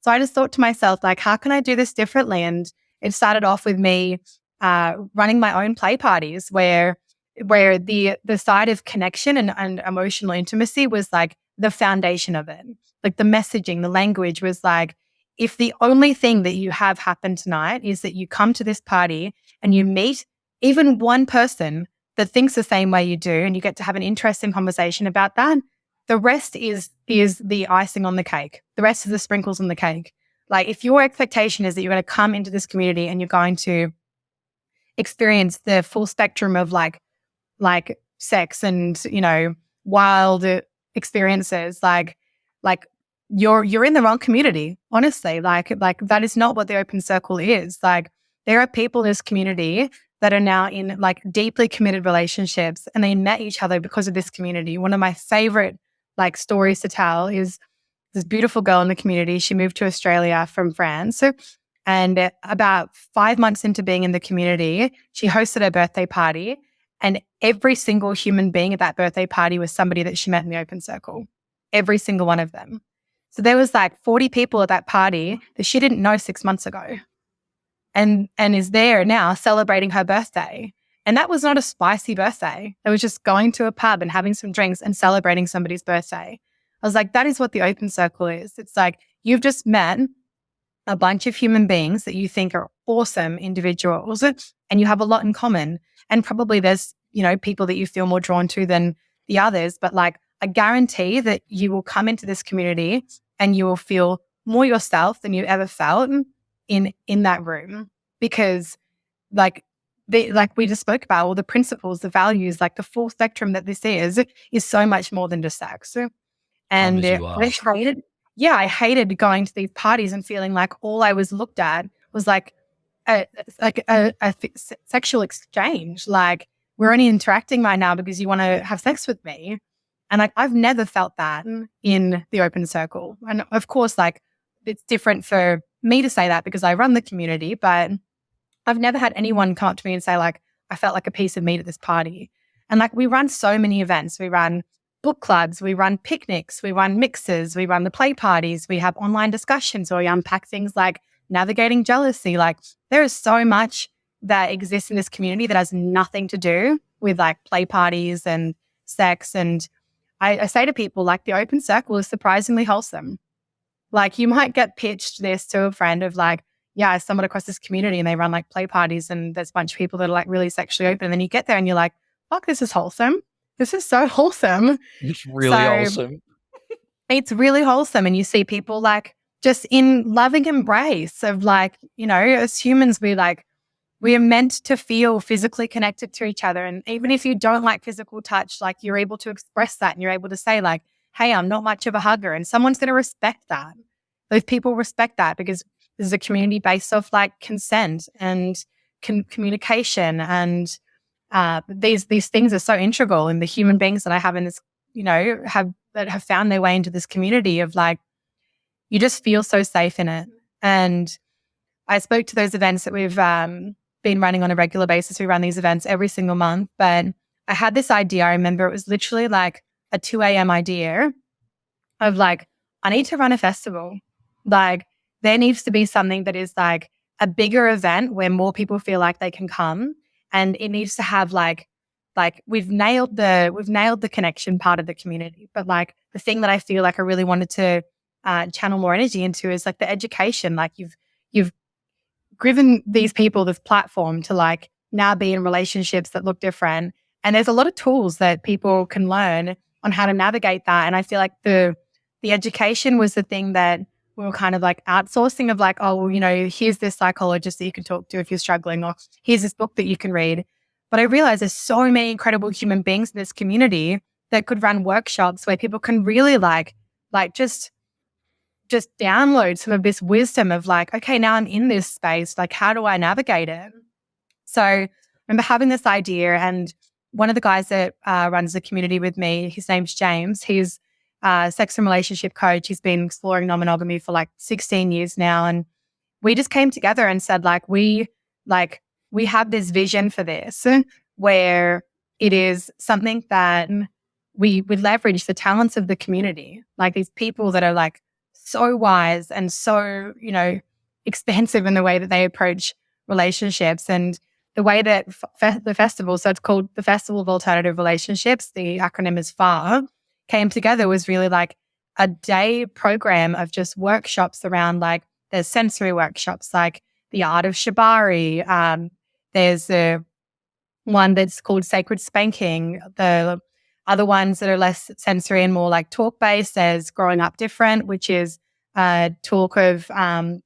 So I just thought to myself, how can I do this differently? And it started off with me running my own play parties where the side of connection and emotional intimacy was the foundation of it. The messaging, the language was if the only thing that you have happen tonight is that you come to this party and you meet even one person that thinks the same way you do and you get to have an interesting conversation about that, the rest is the icing on the cake. The rest is the sprinkles on the cake. If your expectation is that you're going to come into this community and you're going to experience the full spectrum of sex and, wild experiences, you're in the wrong community, honestly. That is not what the open circle is. There are people in this community that are now in deeply committed relationships and they met each other because of this community. One of my favorite stories to tell is this beautiful girl in the community. She moved to Australia from France. And about 5 months into being in the community, she hosted her birthday party. And every single human being at that birthday party was somebody that she met in the open circle. Every single one of them. So there was 40 people at that party that she didn't know 6 months ago. And is there now celebrating her birthday. And that was not a spicy birthday. It was just going to a pub and having some drinks and celebrating somebody's birthday. I was that is what the open circle is. It's you've just met a bunch of human beings that you think are awesome individuals and you have a lot in common. And probably there's, people that you feel more drawn to than the others. But I guarantee that you will come into this community and you will feel more yourself than you ever felt in that room, because we just spoke about all the principles, the values, the full spectrum that this is so much more than just sex. And I hated going to these parties and feeling all I was looked at was a sexual exchange. We're only interacting right now because you want to have sex with me. And I've never felt that in the open circle. And of course, it's different for me to say that because I run the community, but I've never had anyone come up to me and say I felt like a piece of meat at this party. And we run so many events. We run book clubs, we run picnics, we run mixers, we run the play parties, we have online discussions where we unpack things like navigating jealousy. There is so much that exists in this community that has nothing to do with play parties and sex. And I say to people, the open circle is surprisingly wholesome. You might get pitched this to a friend of I stumbled across this community and they run play parties and there's a bunch of people that are really sexually open. And then you get there and you're fuck, this is wholesome. This is so wholesome. It's really wholesome. It's really wholesome. And you see people just in loving embrace of as humans, we are meant to feel physically connected to each other. And even if you don't like physical touch, you're able to express that and you're able to say hey, I'm not much of a hugger. And someone's going to respect that. Those people respect that because this is a community based off consent and communication. And these things are so integral in the human beings that I have in this, that have found their way into this community of you just feel so safe in it. And I spoke to those events that we've been running on a regular basis. We run these events every single month, but I had this idea. I remember it was literally like a 2 a.m. idea of like, I need to run a festival. Like, there needs to be something that is like a bigger event where more people feel like they can come. And it needs to have like we've nailed the connection part of the community. But like the thing that I feel like I really wanted to channel more energy into is like the education. Like you've given these people this platform to like now be in relationships that look different. And there's a lot of tools that people can learn on how to navigate that. And I feel like the education was the thing that we were kind of like outsourcing of like, oh, well, you know, here's this psychologist that you can talk to if you're struggling, or here's this book that you can read. But I realized there's so many incredible human beings in this community that could run workshops where people can really like just download some of this wisdom of like, okay, now I'm in this space. Like, how do I navigate it? So I remember having this idea, and one of the guys that runs the community with me, his name's James. He's a sex and relationship coach. He's been exploring non-monogamy for like 16 years now. And we just came together and said, we have this vision for this where it is something that we leverage the talents of the community, like these people that are like so wise and so, you know, expansive in the way that they approach relationships. And the way that the festival, so it's called the Festival of Alternative Relationships, the acronym is FAR, came together was really like a day program of just workshops around like there's sensory workshops like the art of shibari. There's a one that's called Sacred Spanking. The other ones that are less sensory and more like talk-based, there's Growing Up Different, which is a talk of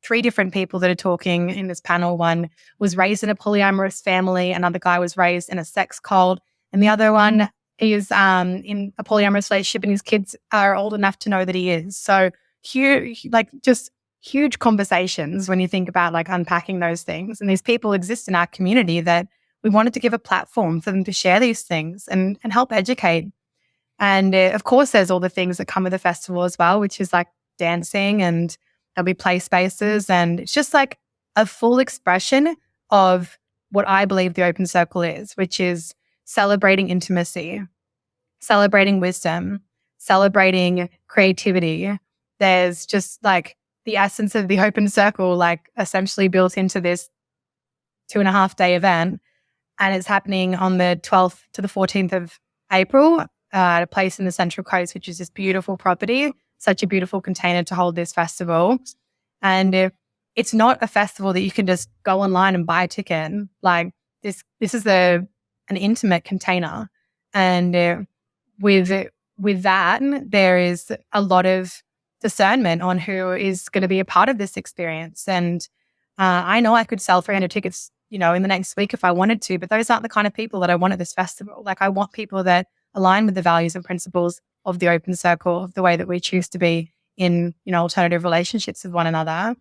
3 different people that are talking in this panel. One was raised in a polyamorous family, another guy was raised in a sex cult, and the other one is in a polyamorous relationship and his kids are old enough to know that he is. So huge, like just huge conversations when you think about like unpacking those things. And these people exist in our community that we wanted to give a platform for them to share these things and help educate. And of course, there's all the things that come with the festival as well, which is like dancing, and there'll be play spaces. And it's just like a full expression of what I believe the open circle is, which is celebrating intimacy, celebrating wisdom, celebrating creativity. There's just like the essence of the open circle, like essentially built into this 2.5-day event. And it's happening on the 12th to the 14th of April at a place in the Central Coast, which is this beautiful property, such a beautiful container to hold this festival. And it's not a festival that you can just go online and buy a ticket. Like this is an intimate container. And with that, there is a lot of discernment on who is going to be a part of this experience. And I know I could sell 300 tickets, you know, in the next week if I wanted to, but those aren't the kind of people that I want at this festival. Like I want people that align with the values and principles of the open circle, of the way that we choose to be in, you know, alternative relationships with one another.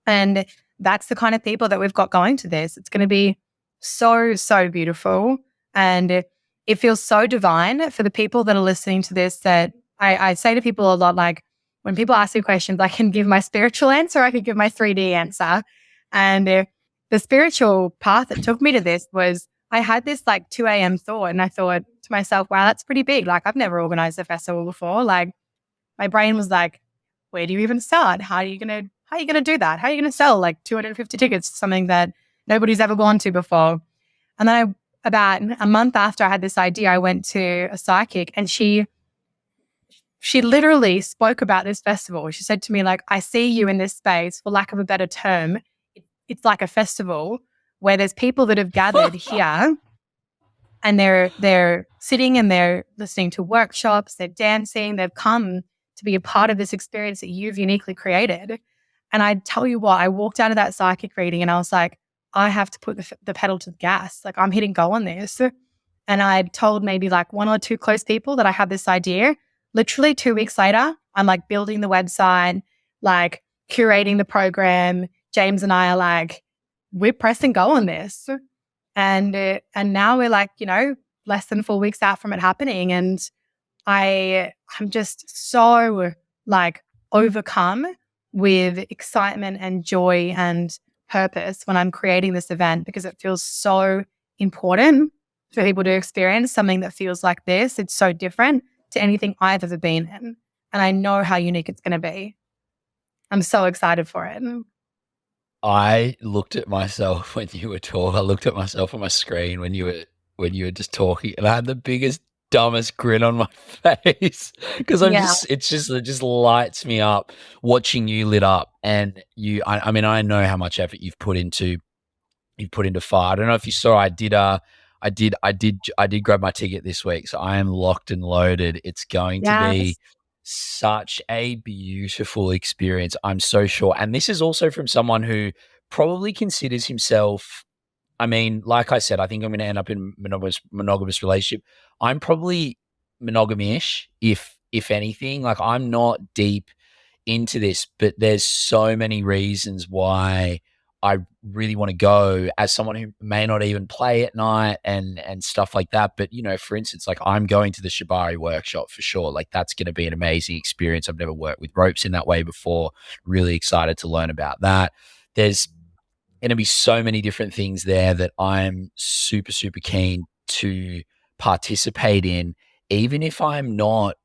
And that's the kind of people that we've got going to this. It's going to be so, so beautiful. And it feels so divine for the people that are listening to this, that I say to people a lot, like when people ask me questions, I can give my spiritual answer, I can give my 3D answer. And the spiritual path that took me to this was I had this like 2 a.m. thought, and I thought to myself, wow, that's pretty big. Like I've never organized a festival before. Like my brain was like, where do you even start? How are you gonna do that? How are you gonna sell like 250 tickets to something that nobody's ever gone to before? And then about a month after I had this idea, I went to a psychic, and she literally spoke about this festival. She said to me, like, I see you in this space, for lack of a better term. It's like a festival where there's people that have gathered here, and they're sitting and they're listening to workshops, they're dancing, they've come to be a part of this experience that you've uniquely created. And I tell you what, I walked out of that psychic reading and I was like, I have to put the pedal to the gas. Like I'm hitting go on this. And I told maybe like 1 or 2 close people that I had this idea. Literally 2 weeks later, I'm like building the website, like curating the program. James and I are like, we're pressing go on this. And now we're like, you know, less than 4 weeks out from it happening. And I'm just so like overcome with excitement and joy and purpose when I'm creating this event, because it feels so important for people to experience something that feels like this. It's so different to anything I've ever been in. And I know how unique it's going to be. I'm so excited for it. I looked at myself when you were talking. I looked at myself on my screen when you were just talking, and I had the biggest, dumbest grin on my face because it just lights me up watching you lit up. And I mean, I know how much effort you've put into fire. I don't know if you saw. I did grab my ticket this week, so I am locked and loaded. It's going to be such a beautiful experience, I'm so sure. And this is also from someone who probably considers himself, I mean, like I said, I think I'm going to end up in monogamous relationship. I'm probably monogamy-ish, if anything. Like, I'm not deep into this, but there's so many reasons why I really want to go, as someone who may not even play at night and stuff like that. But, you know, for instance, like, I'm going to the Shibari workshop for sure. Like, that's going to be an amazing experience. I've never worked with ropes in that way before. Really excited to learn about that. There's going to be so many different things there that I'm super, super keen to participate in, even if I'm not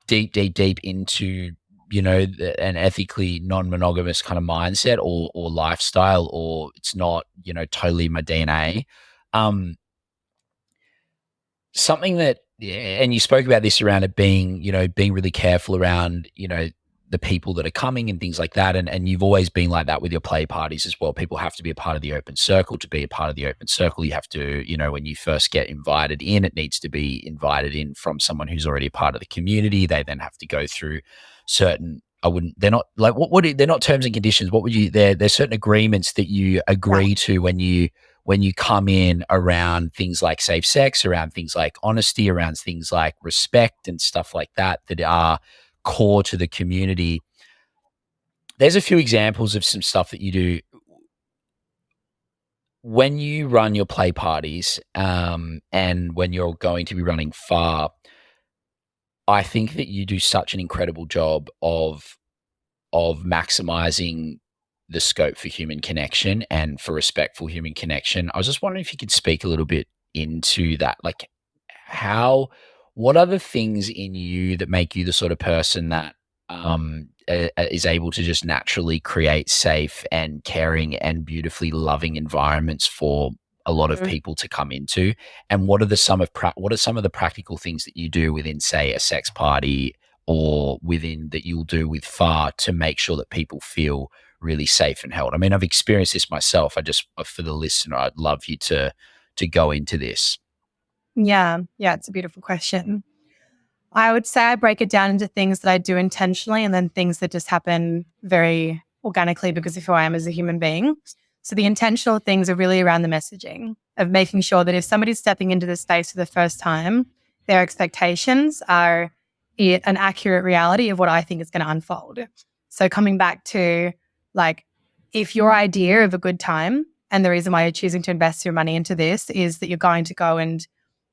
deep into, you know, an ethically non-monogamous kind of mindset or lifestyle, or it's not, you know, totally my DNA. Something that, and you spoke about this around it being, you know, being really careful around, you know, the people that are coming and things like that. And you've always been like that with your play parties as well. People have to be a part of the open circle. To be a part of the open circle, you have to, you know, when you first get invited in, it needs to be invited in from someone who's already a part of the community. They then have to go through certain, they're not like, they're not terms and conditions. What would you, there's certain agreements that you agree to when you come in, around things like safe sex, around things like honesty, around things like respect and stuff like that, that are core to the community. There's a few examples of some stuff that you do when you run your play parties, and when you're going to be running far. I think that you do such an incredible job of maximizing the scope for human connection and for respectful human connection. I was just wondering if you could speak a little bit into that, like what are the things in you that make you the sort of person that is able to just naturally create safe and caring and beautifully loving environments for a lot of people to come into? And what are some of the practical things that you do within, say, a sex party, or within that you'll do with FAR, to make sure that people feel really safe and held? I mean, I've experienced this myself. For the listener, I'd love you to go into this. Yeah, it's a beautiful question. I would say I break it down into things that I do intentionally and then things that just happen very organically because of who I am as a human being. So the intentional things are really around the messaging of making sure that if somebody's stepping into this space for the first time, their expectations are an accurate reality of what I think is going to unfold. So coming back to, like, if your idea of a good time and the reason why you're choosing to invest your money into this is that you're going to go and,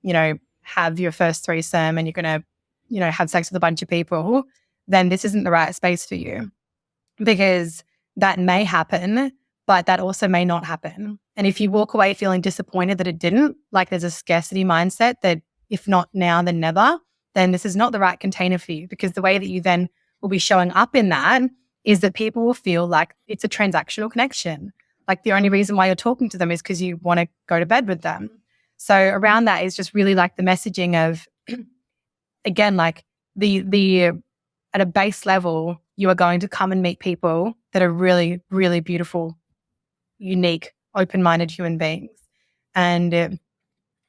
you know, have your first threesome and you're going to, you know, have sex with a bunch of people, then this isn't the right space for you, because that may happen, but that also may not happen. And if you walk away feeling disappointed that it didn't, like there's a scarcity mindset that if not now, then never, then this is not the right container for you, because the way that you then will be showing up in that is that people will feel like it's a transactional connection. Like the only reason why you're talking to them is because you want to go to bed with them. So around that is just really like the messaging of, again, like the at a base level, you are going to come and meet people that are really, really beautiful, unique, open-minded human beings. And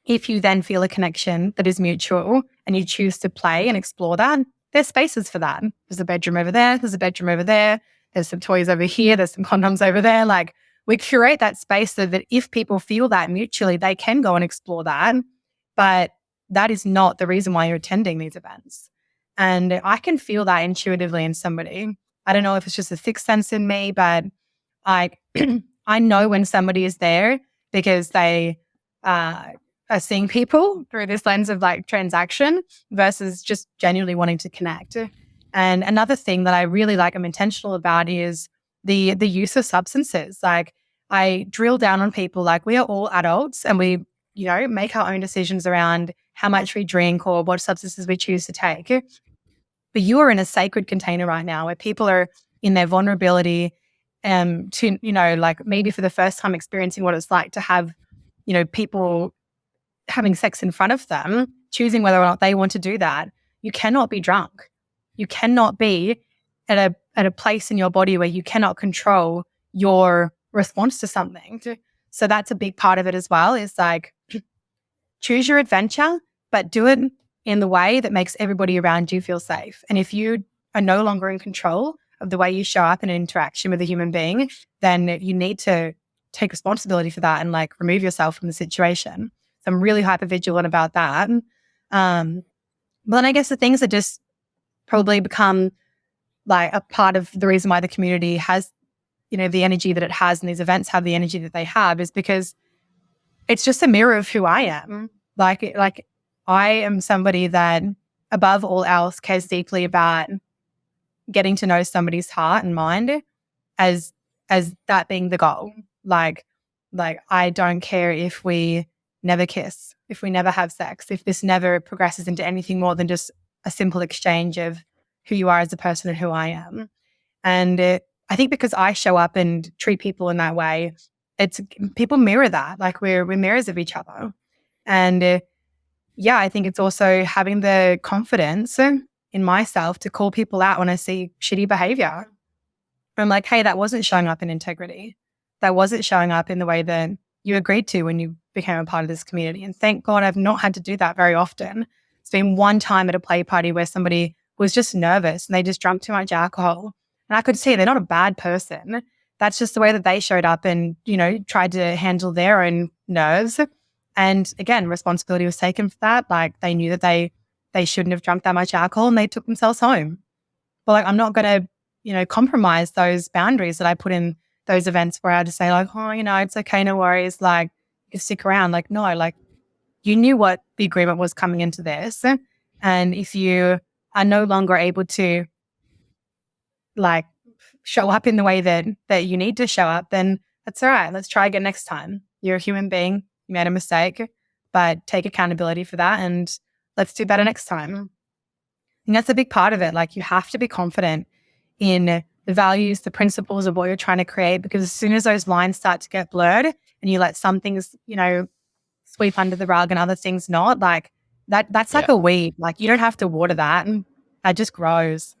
if you then feel a connection that is mutual and you choose to play and explore that, there's spaces for that. There's a bedroom over there. There's a bedroom over there. There's some toys over here. There's some condoms over there. Like, we curate that space so that if people feel that mutually, they can go and explore that. But that is not the reason why you're attending these events. And I can feel that intuitively in somebody. I don't know if it's just a sixth sense in me, but I know when somebody is there because they are seeing people through this lens of like transaction versus just genuinely wanting to connect. And another thing that I really like, I'm intentional about, is the use of substances. Like, I drill down on people, like, we are all adults and we make our own decisions around how much we drink or what substances we choose to take. But you are in a sacred container right now where people are in their vulnerability to, like maybe for the first time experiencing what it's like to have, people having sex in front of them, choosing whether or not they want to do that. You cannot be drunk. You cannot be at a place in your body where you cannot control your response to something. So that's a big part of it as well, is like, choose your adventure, but do it in the way that makes everybody around you feel safe. And if you are no longer in control of the way you show up in an interaction with a human being, then you need to take responsibility for that and like remove yourself from the situation. So I'm really hyper vigilant about that. But then I guess the things that just probably become like a part of the reason why the community has, the energy that it has, and these events have the energy that they have, is because it's just a mirror of who I am. Like I am somebody that above all else cares deeply about getting to know somebody's heart and mind as that being the goal. Like I don't care if we never kiss, if we never have sex, if this never progresses into anything more than just a simple exchange of who you are as a person and who I am. And I think because I show up and treat people in that way, it's people mirror that. Like we're mirrors of each other. And I think it's also having the confidence in myself to call people out when I see shitty behavior. I'm like, hey, that wasn't showing up in integrity. That wasn't showing up in the way that you agreed to when you became a part of this community. And thank God I've not had to do that very often. It's been one time at a play party where somebody was just nervous and they just drank too much alcohol. And I could see they're not a bad person. That's just the way that they showed up and, tried to handle their own nerves. And again, responsibility was taken for that. Like they knew that they shouldn't have drunk that much alcohol and they took themselves home. But like, I'm not going to, compromise those boundaries that I put in those events where I had to say like, oh, it's okay, no worries. Like you stick around. Like, no, like you knew what the agreement was coming into this. And if you are no longer able to like show up in the way that you need to show up, then that's all right. Let's try again next time. You're a human being. You made a mistake, but take accountability for that and let's do better next time. And that's a big part of it. Like you have to be confident in the values, the principles of what you're trying to create, because as soon as those lines start to get blurred and you let some things, sweep under the rug and other things not, like that's like a weed. Like you don't have to water that and that just grows.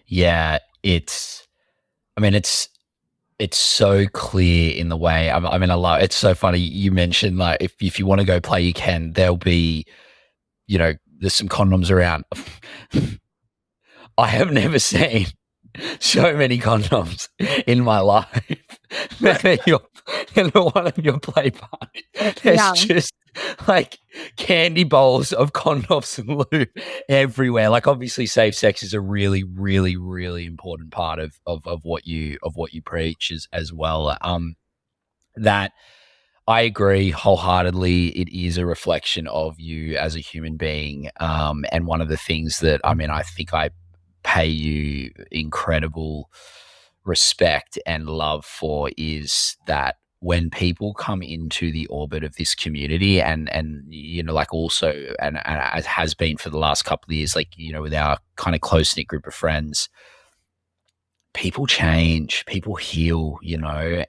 Yeah, it's so clear in the way. I love it's so funny. You mentioned like if you want to go play, you can. There'll be, there's some condoms around. I have never seen so many condoms in my life. In one of your play parties, there's just like candy bowls of condoms and lube everywhere. Like obviously safe sex is a really, really, really important part of what you preach as well. That I agree wholeheartedly. It is a reflection of you as a human being. And one of the things that I think I pay you incredible respect and love for is that when people come into the orbit of this community and like also and as has been for the last couple of years, like with our kind of close-knit group of friends, people change, people heal,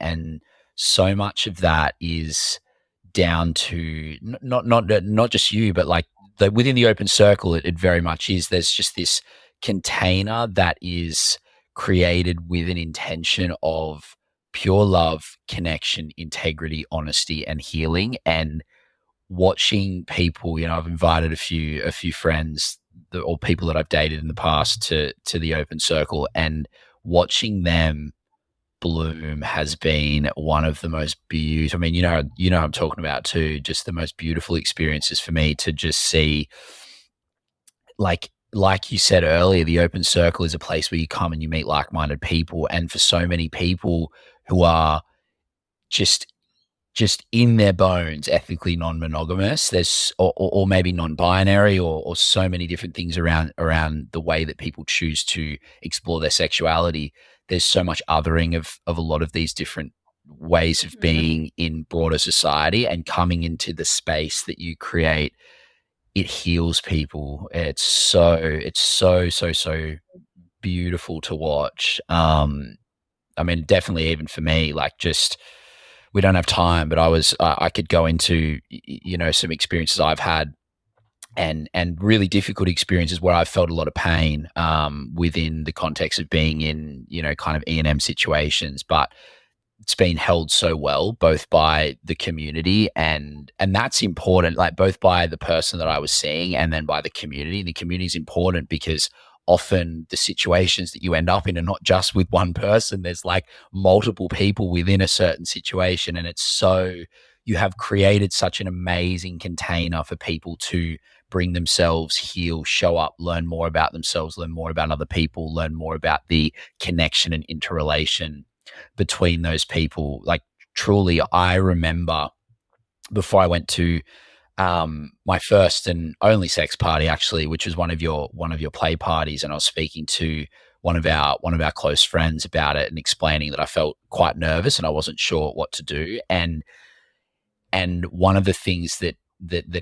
and so much of that is down to not just you, but like within the open circle, it very much is. There's just this container that is created with an intention of pure love, connection, integrity, honesty, and healing. And watching people, I've invited a few friends or people that I've dated in the past to the open circle, and watching them bloom has been one of the most beautiful. I'm talking about too, just the most beautiful experiences for me to just see, like you said earlier, the open circle is a place where you come and you meet like-minded people. And for so many people who are just in their bones ethically non-monogamous, there's or maybe non-binary or so many different things around the way that people choose to explore their sexuality. There's so much othering of a lot of these different ways of being in broader society, and coming into the space that you create, it heals people. It's so beautiful to watch. I mean, definitely even for me, like, just, we don't have time, but I could go into, some experiences I've had, and really difficult experiences where I've felt a lot of pain within the context of being in, kind of E&M situations, but it's been held so well, both by the community, and that's important, like both by the person that I was seeing and then by the community. The community is important because often the situations that you end up in are not just with one person. There's like multiple people within a certain situation, and you have created such an amazing container for people to bring themselves, heal, show up, learn more about themselves, learn more about other people, learn more about the connection and interrelation between those people. Like, truly, I remember before I went to my first and only sex party, actually, which was one of your play parties, and I was speaking to one of our close friends about it and explaining that I felt quite nervous and I wasn't sure what to do. And one of the things that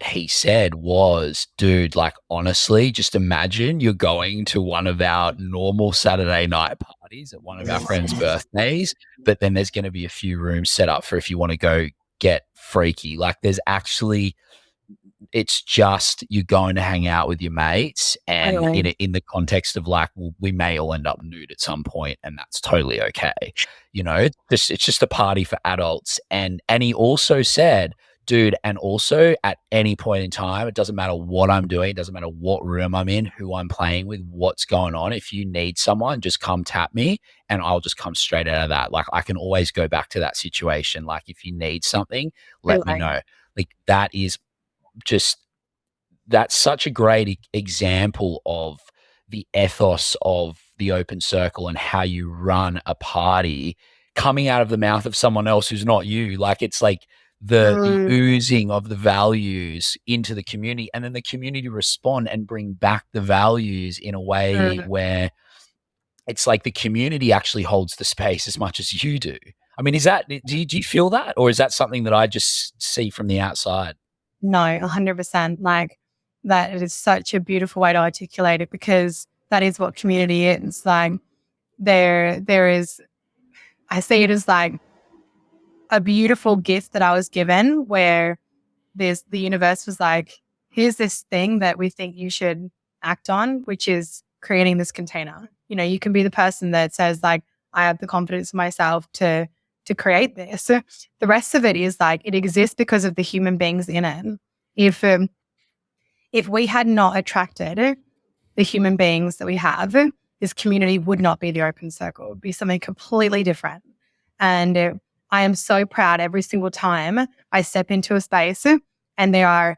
he said was, dude, like, honestly, just imagine you're going to one of our normal Saturday night parties at one of our friends' birthdays, but then there's going to be a few rooms set up for if you want to go get freaky. Like, it's just, you're going to hang out with your mates, and in the context of, like, well, we may all end up nude at some point, and that's totally okay. It's just a party for adults. And he also said, dude, and also at any point in time, it doesn't matter what I'm doing, it doesn't matter what room I'm in, who I'm playing with, what's going on. If you need someone, just come tap me and I'll just come straight out of that. Like, I can always go back to that situation. Like, if you need something, let me know. Like, that's such a great example of the ethos of the open circle and how you run a party coming out of the mouth of someone else who's not you. Like, it's like the oozing of the values into the community, and then the community respond and bring back the values in a way where it's like the community actually holds the space as much as you do. I mean, do you feel that, or is that something that I just see from the outside? No, 100%. Like, that it is such a beautiful way to articulate it, because that is what community is. Like, there is, I see it as like a beautiful gift that I was given, where the universe was like, here's this thing that we think you should act on, which is creating this container. You can be the person that says, like, I have the confidence in myself to create this. So the rest of it is like, it exists because of the human beings in it. If we had not attracted the human beings that we have, this community would not be the open circle. It would be something completely different. And I am so proud every single time I step into a space, and they're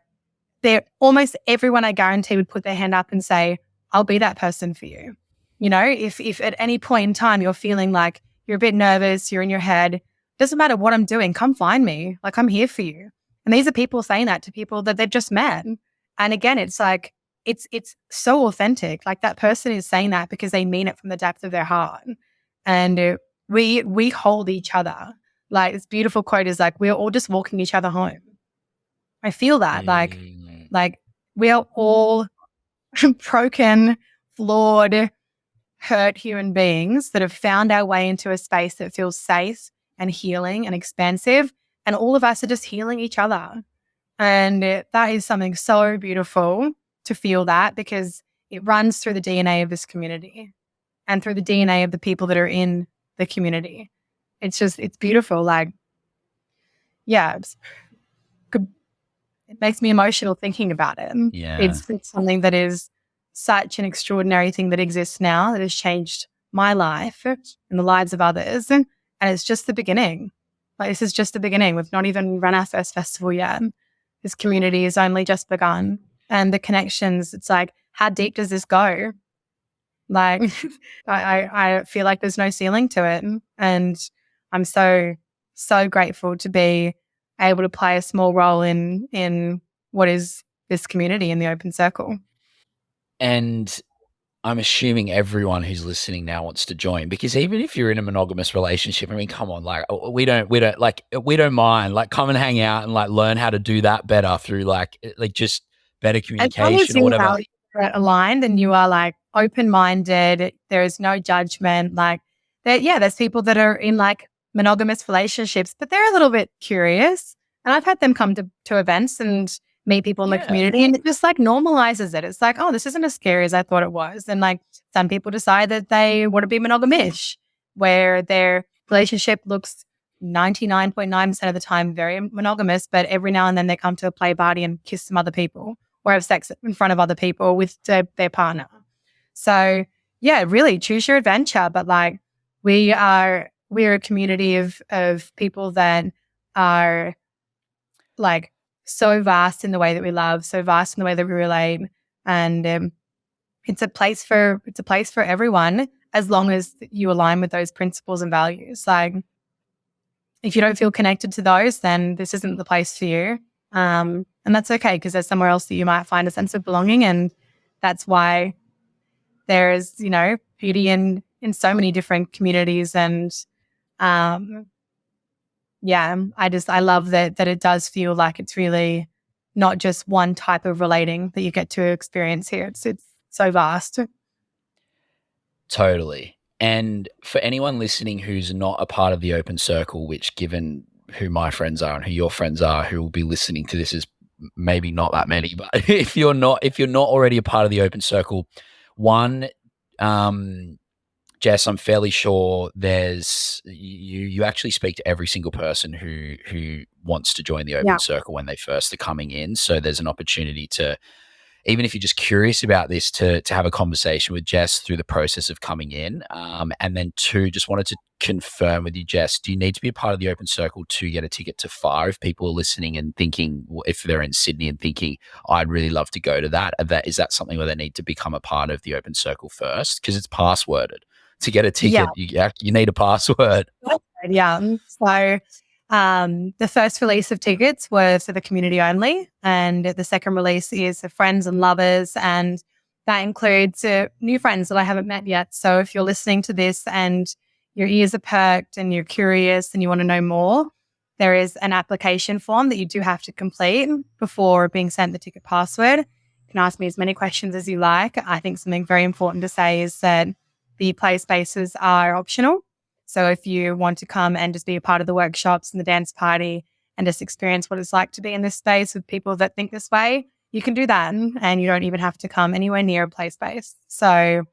almost everyone, I guarantee, would put their hand up and say, I'll be that person for you. If at any point in time you're feeling like you're a bit nervous, you're in your head, doesn't matter what I'm doing, come find me. Like, I'm here for you. And these are people saying that to people that they've just met. And again, it's like, it's so authentic. Like, that person is saying that because they mean it from the depth of their heart. And we hold each other. Like, this beautiful quote is like, we're all just walking each other home. I feel that. Like we are all broken, flawed, hurt human beings that have found our way into a space that feels safe and healing and expansive. And all of us are just healing each other. And that is something so beautiful to feel that, because it runs through the DNA of this community and through the DNA of the people that are in the community. It's beautiful. Like, yeah, it makes me emotional thinking about it. Yeah. It's something that is such an extraordinary thing that exists now, that has changed my life and the lives of others. And it's just the beginning. Like, this is just the beginning. We've not even run our first festival yet. This community has only just begun. And the connections, it's like, how deep does this go? Like, I feel like there's no ceiling to it. And I'm so, so grateful to be able to play a small role in what is this community in the open circle. And I'm assuming everyone who's listening now wants to join, because even if you're in a monogamous relationship, I mean, come on, like we don't mind, like come and hang out and like learn how to do that better through like just better As long as communication or your whatever. values are aligned and you are like open-minded, there is no judgment. Like there's people that are in like monogamous relationships, but they're a little bit curious. And I've had them come to events and meet people in the Yeah. community, and it just like normalizes it. It's like, oh, this isn't as scary as I thought it was. And like some people decide that they want to be monogamish, where their relationship looks 99.9% of the time very monogamous, but every now and then they come to a play party and kiss some other people or have sex in front of other people with their partner. So yeah, really choose your adventure. But like we're a community of people that are like so vast in the way that we love, so vast in the way that we relate, and it's a place for everyone as long as you align with those principles and values. Like if you don't feel connected to those, then this isn't the place for you. And that's okay, because there's somewhere else that you might find a sense of belonging. And that's why there's, beauty in so many different communities. And I love that it does feel like it's really not just one type of relating that you get to experience here. It's so vast. Totally. And for anyone listening who's not a part of the open circle, which given who my friends are and who your friends are who will be listening to this is maybe not that many, but if you're not already a part of the open circle, one, Jess, I'm fairly sure there's you actually speak to every single person who wants to join the open circle when they first are coming in. So there's an opportunity to, even if you're just curious about this, to have a conversation with Jess through the process of coming in. And then two, just wanted to confirm with you, Jess, do you need to be a part of the open circle to get a ticket to FAR? If people are listening and thinking, if they're in Sydney and thinking, I'd really love to go to that, is that something where they need to become a part of the open circle first? Because it's passworded. To get a ticket, you need a password. Yeah. So the first release of tickets were for the community only, and the second release is for friends and lovers, and that includes new friends that I haven't met yet. So if you're listening to this and your ears are perked and you're curious and you want to know more, there is an application form that you do have to complete before being sent the ticket password. You can ask me as many questions as you like. I think something very important to say is that the play spaces are optional. So if you want to come and just be a part of the workshops and the dance party and just experience what it's like to be in this space with people that think this way, you can do that. And you don't even have to come anywhere near a play space. So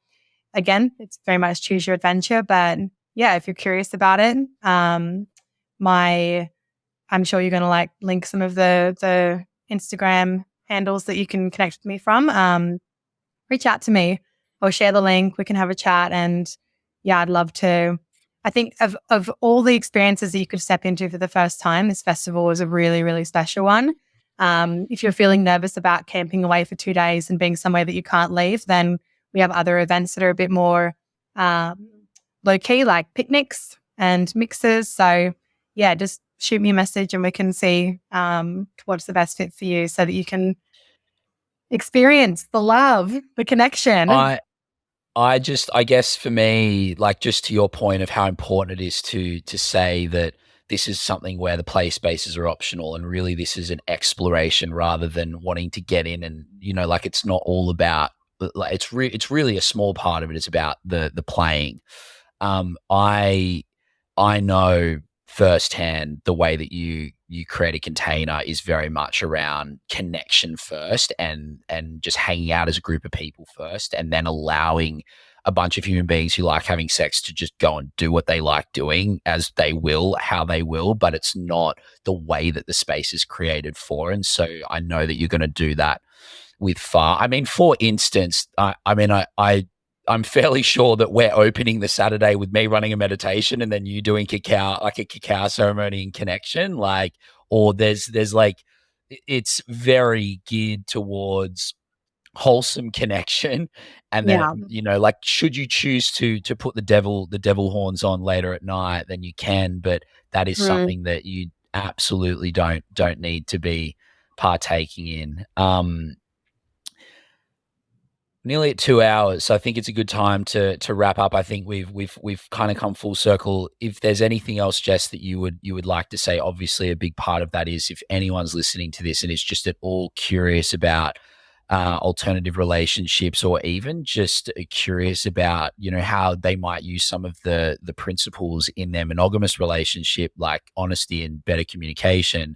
again, it's very much choose your adventure. But yeah, if you're curious about it, I'm sure you're going to like link some of the Instagram handles that you can connect with me from. Reach out to me or share the link. We can have a chat. And yeah, I'd love to. I think of all the experiences that you could step into for the first time, this festival is a really, really special one. If you're feeling nervous about camping away for 2 days and being somewhere that you can't leave, then we have other events that are a bit more low key, like picnics and mixers. So yeah, just shoot me a message and we can see what's the best fit for you so that you can experience the love, the connection. I guess for me, like just to your point of how important it is to say that this is something where the play spaces are optional and really this is an exploration rather than wanting to get in and, like it's not all about, like it's really a small part of it. It's about the playing. I know firsthand the way that you create a container is very much around connection first and just hanging out as a group of people first, and then allowing a bunch of human beings who like having sex to just go and do what they like doing as they will, how they will, but it's not the way that the space is created for. And so I know that you're going to do that with FAR. I mean, for instance, I'm fairly sure that we're opening the Saturday with me running a meditation and then you doing cacao, like a cacao ceremony in connection, or there's like, it's very geared towards wholesome connection. And then, like, should you choose to put the devil horns on later at night, then you can, but that is something that you absolutely don't need to be partaking in. nearly at 2 hours, so I think it's a good time to wrap up. I think we've kind of come full circle. If there's anything else, Jess, that you would like to say, obviously a big part of that is if anyone's listening to this and is just at all curious about alternative relationships, or even just curious about, you know, how they might use some of the principles in their monogamous relationship, like honesty and better communication.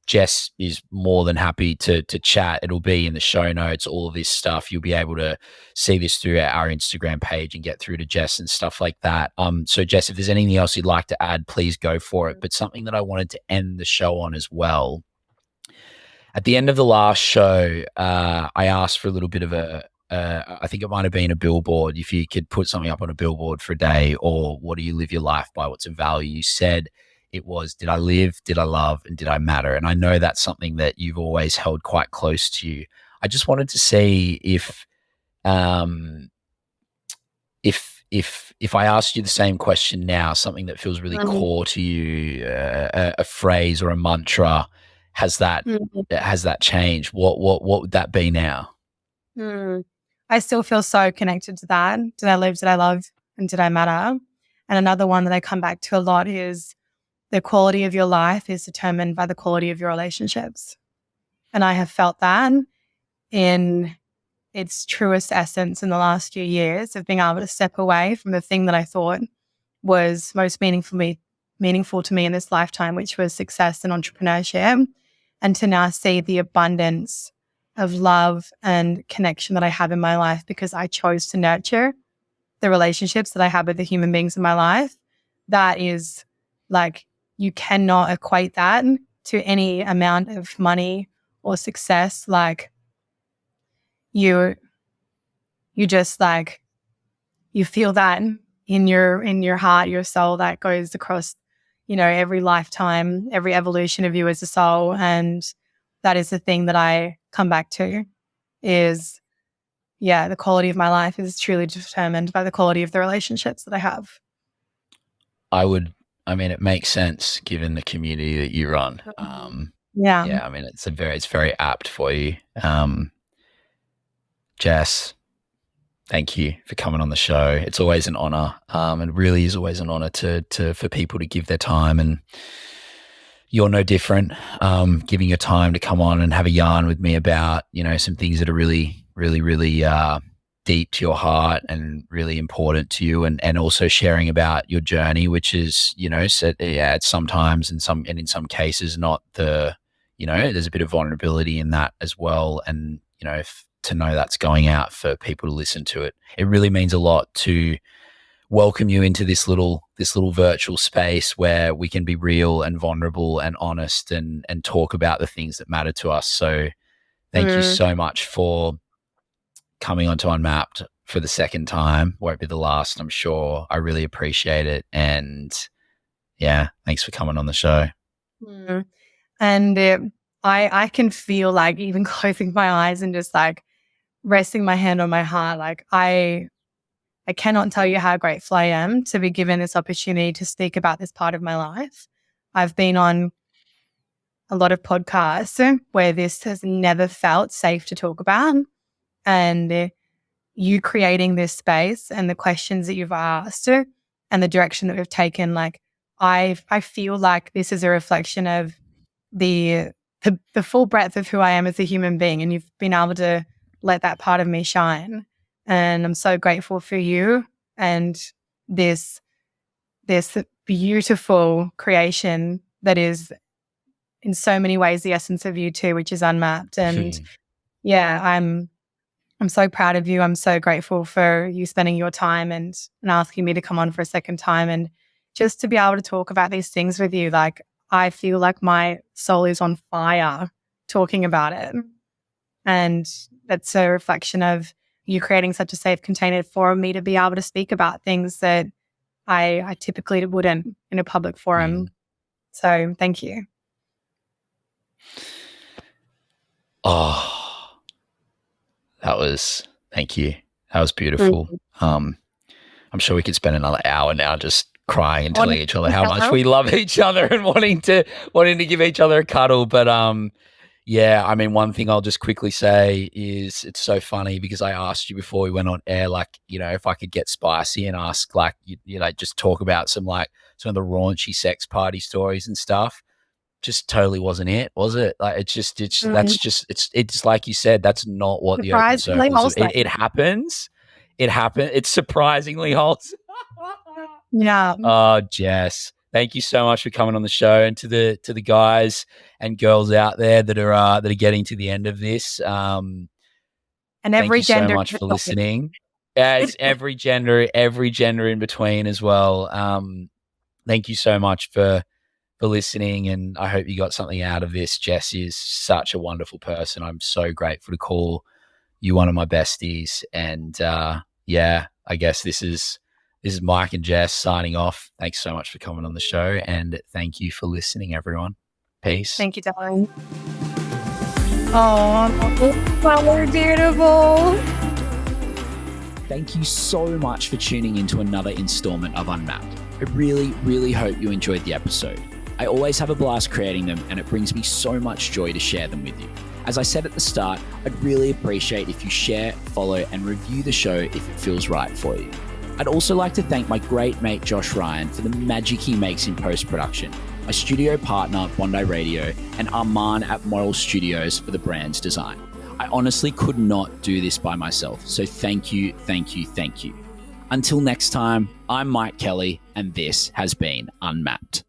Jess is more than happy to chat. It'll be in the show notes, all of this stuff. You'll be able to see this through our Instagram page and get through to Jess and stuff like that. So Jess, if there's anything else you'd like to add, please go for it. But something that I wanted to end the show on as well. At the end of the last show, I asked for a little bit of I think it might have been a billboard. If you could put something up on a billboard for a day, or what do you live your life by? What's a value? You said it was, did I live, did I love, and did I matter? And I know that's something that you've always held quite close to you. I just wanted to see if I asked you the same question now, something that feels really core to you, a phrase or a mantra, has that changed? What would that be now? I still feel so connected to that. Did I live, did I love, and did I matter? And another one that I come back to a lot is the quality of your life is determined by the quality of your relationships. And I have felt that in its truest essence in the last few years of being able to step away from the thing that I thought was most meaningful to me in this lifetime, which was success and entrepreneurship, and to now see the abundance of love and connection that I have in my life because I chose to nurture the relationships that I have with the human beings in my life. That is like, you cannot equate that to any amount of money or success. Like you just like, you feel that in your heart, your soul, that goes across, you know, every lifetime, every evolution of you as a soul. And that is the thing that I come back to is, yeah, the quality of my life is truly determined by the quality of the relationships that I have. I mean, it makes sense given the community that you run. Yeah. I mean, it's very apt for you. Jess, thank you for coming on the show. It's always an honor. It really is always an honor for people to give their time, and you're no different. Giving your time to come on and have a yarn with me about, you know, some things that are really deep to your heart and really important to you, and also sharing about your journey, which is, you know, sometimes in some cases not the, you know, there's a bit of vulnerability in that as well. And, you know, to know that's going out for people to listen to it, it really means a lot to welcome you into this little virtual space where we can be real and vulnerable and honest and talk about the things that matter to us. So thank you so much for coming onto Unmapped for the second time. Won't be the last, I'm sure. I really appreciate it. And yeah, thanks for coming on the show. And I can feel like even closing my eyes and just like resting my hand on my heart, like I cannot tell you how grateful I am to be given this opportunity to speak about this part of my life. I've been on a lot of podcasts where this has never felt safe to talk about. And you creating this space and the questions that you've asked and the direction that we've taken, like I feel like this is a reflection of the full breadth of who I am as a human being, and you've been able to let that part of me shine. And I'm so grateful for you and this beautiful creation that is in so many ways the essence of you too, which is Unmapped. And yeah, I'm so proud of you. I'm so grateful for you spending your time and asking me to come on for a second time, and just to be able to talk about these things with you. Like, I feel like my soul is on fire talking about it. And that's a reflection of you creating such a safe container for me to be able to speak about things that I typically wouldn't in a public forum. So thank you. Oh, thank you. That was beautiful. I'm sure we could spend another hour now just crying and telling each other how much we love each other and wanting to give each other a cuddle. But Yeah, I mean, one thing I'll just quickly say is it's so funny because I asked you before we went on air, like, you know, if I could get spicy and ask, like, you know, just talk about some of the raunchy sex party stories and stuff. Just totally wasn't it, was it? Like, it's like you said, that's not what the open Surprisingly circle is. wholesome. It happens. It's surprisingly wholesome. Yeah. Oh, Jess, thank you so much for coming on the show, and to the guys and girls out there that are getting to the end of this. And every thank you gender so much for listening. It's every gender in between as well. Thank you so much for listening, and I hope you got something out of this. Jess is such a wonderful person. I'm so grateful to call you one of my besties. And yeah, I guess this is Mike and Jess signing off. Thanks so much for coming on the show, and thank you for listening, everyone. Peace. Thank you, darling. Oh, so beautiful. Thank you so much for tuning into another installment of Unmapped. I really, really hope you enjoyed the episode. I always have a blast creating them, and it brings me so much joy to share them with you. As I said at the start, I'd really appreciate if you share, follow, and review the show if it feels right for you. I'd also like to thank my great mate Josh Ryan for the magic he makes in post-production, my studio partner Bondi Radio, and Arman at Model Studios for the brand's design. I honestly could not do this by myself, so thank you, thank you, thank you. Until next time, I'm Mike Kelly, and this has been Unmapped.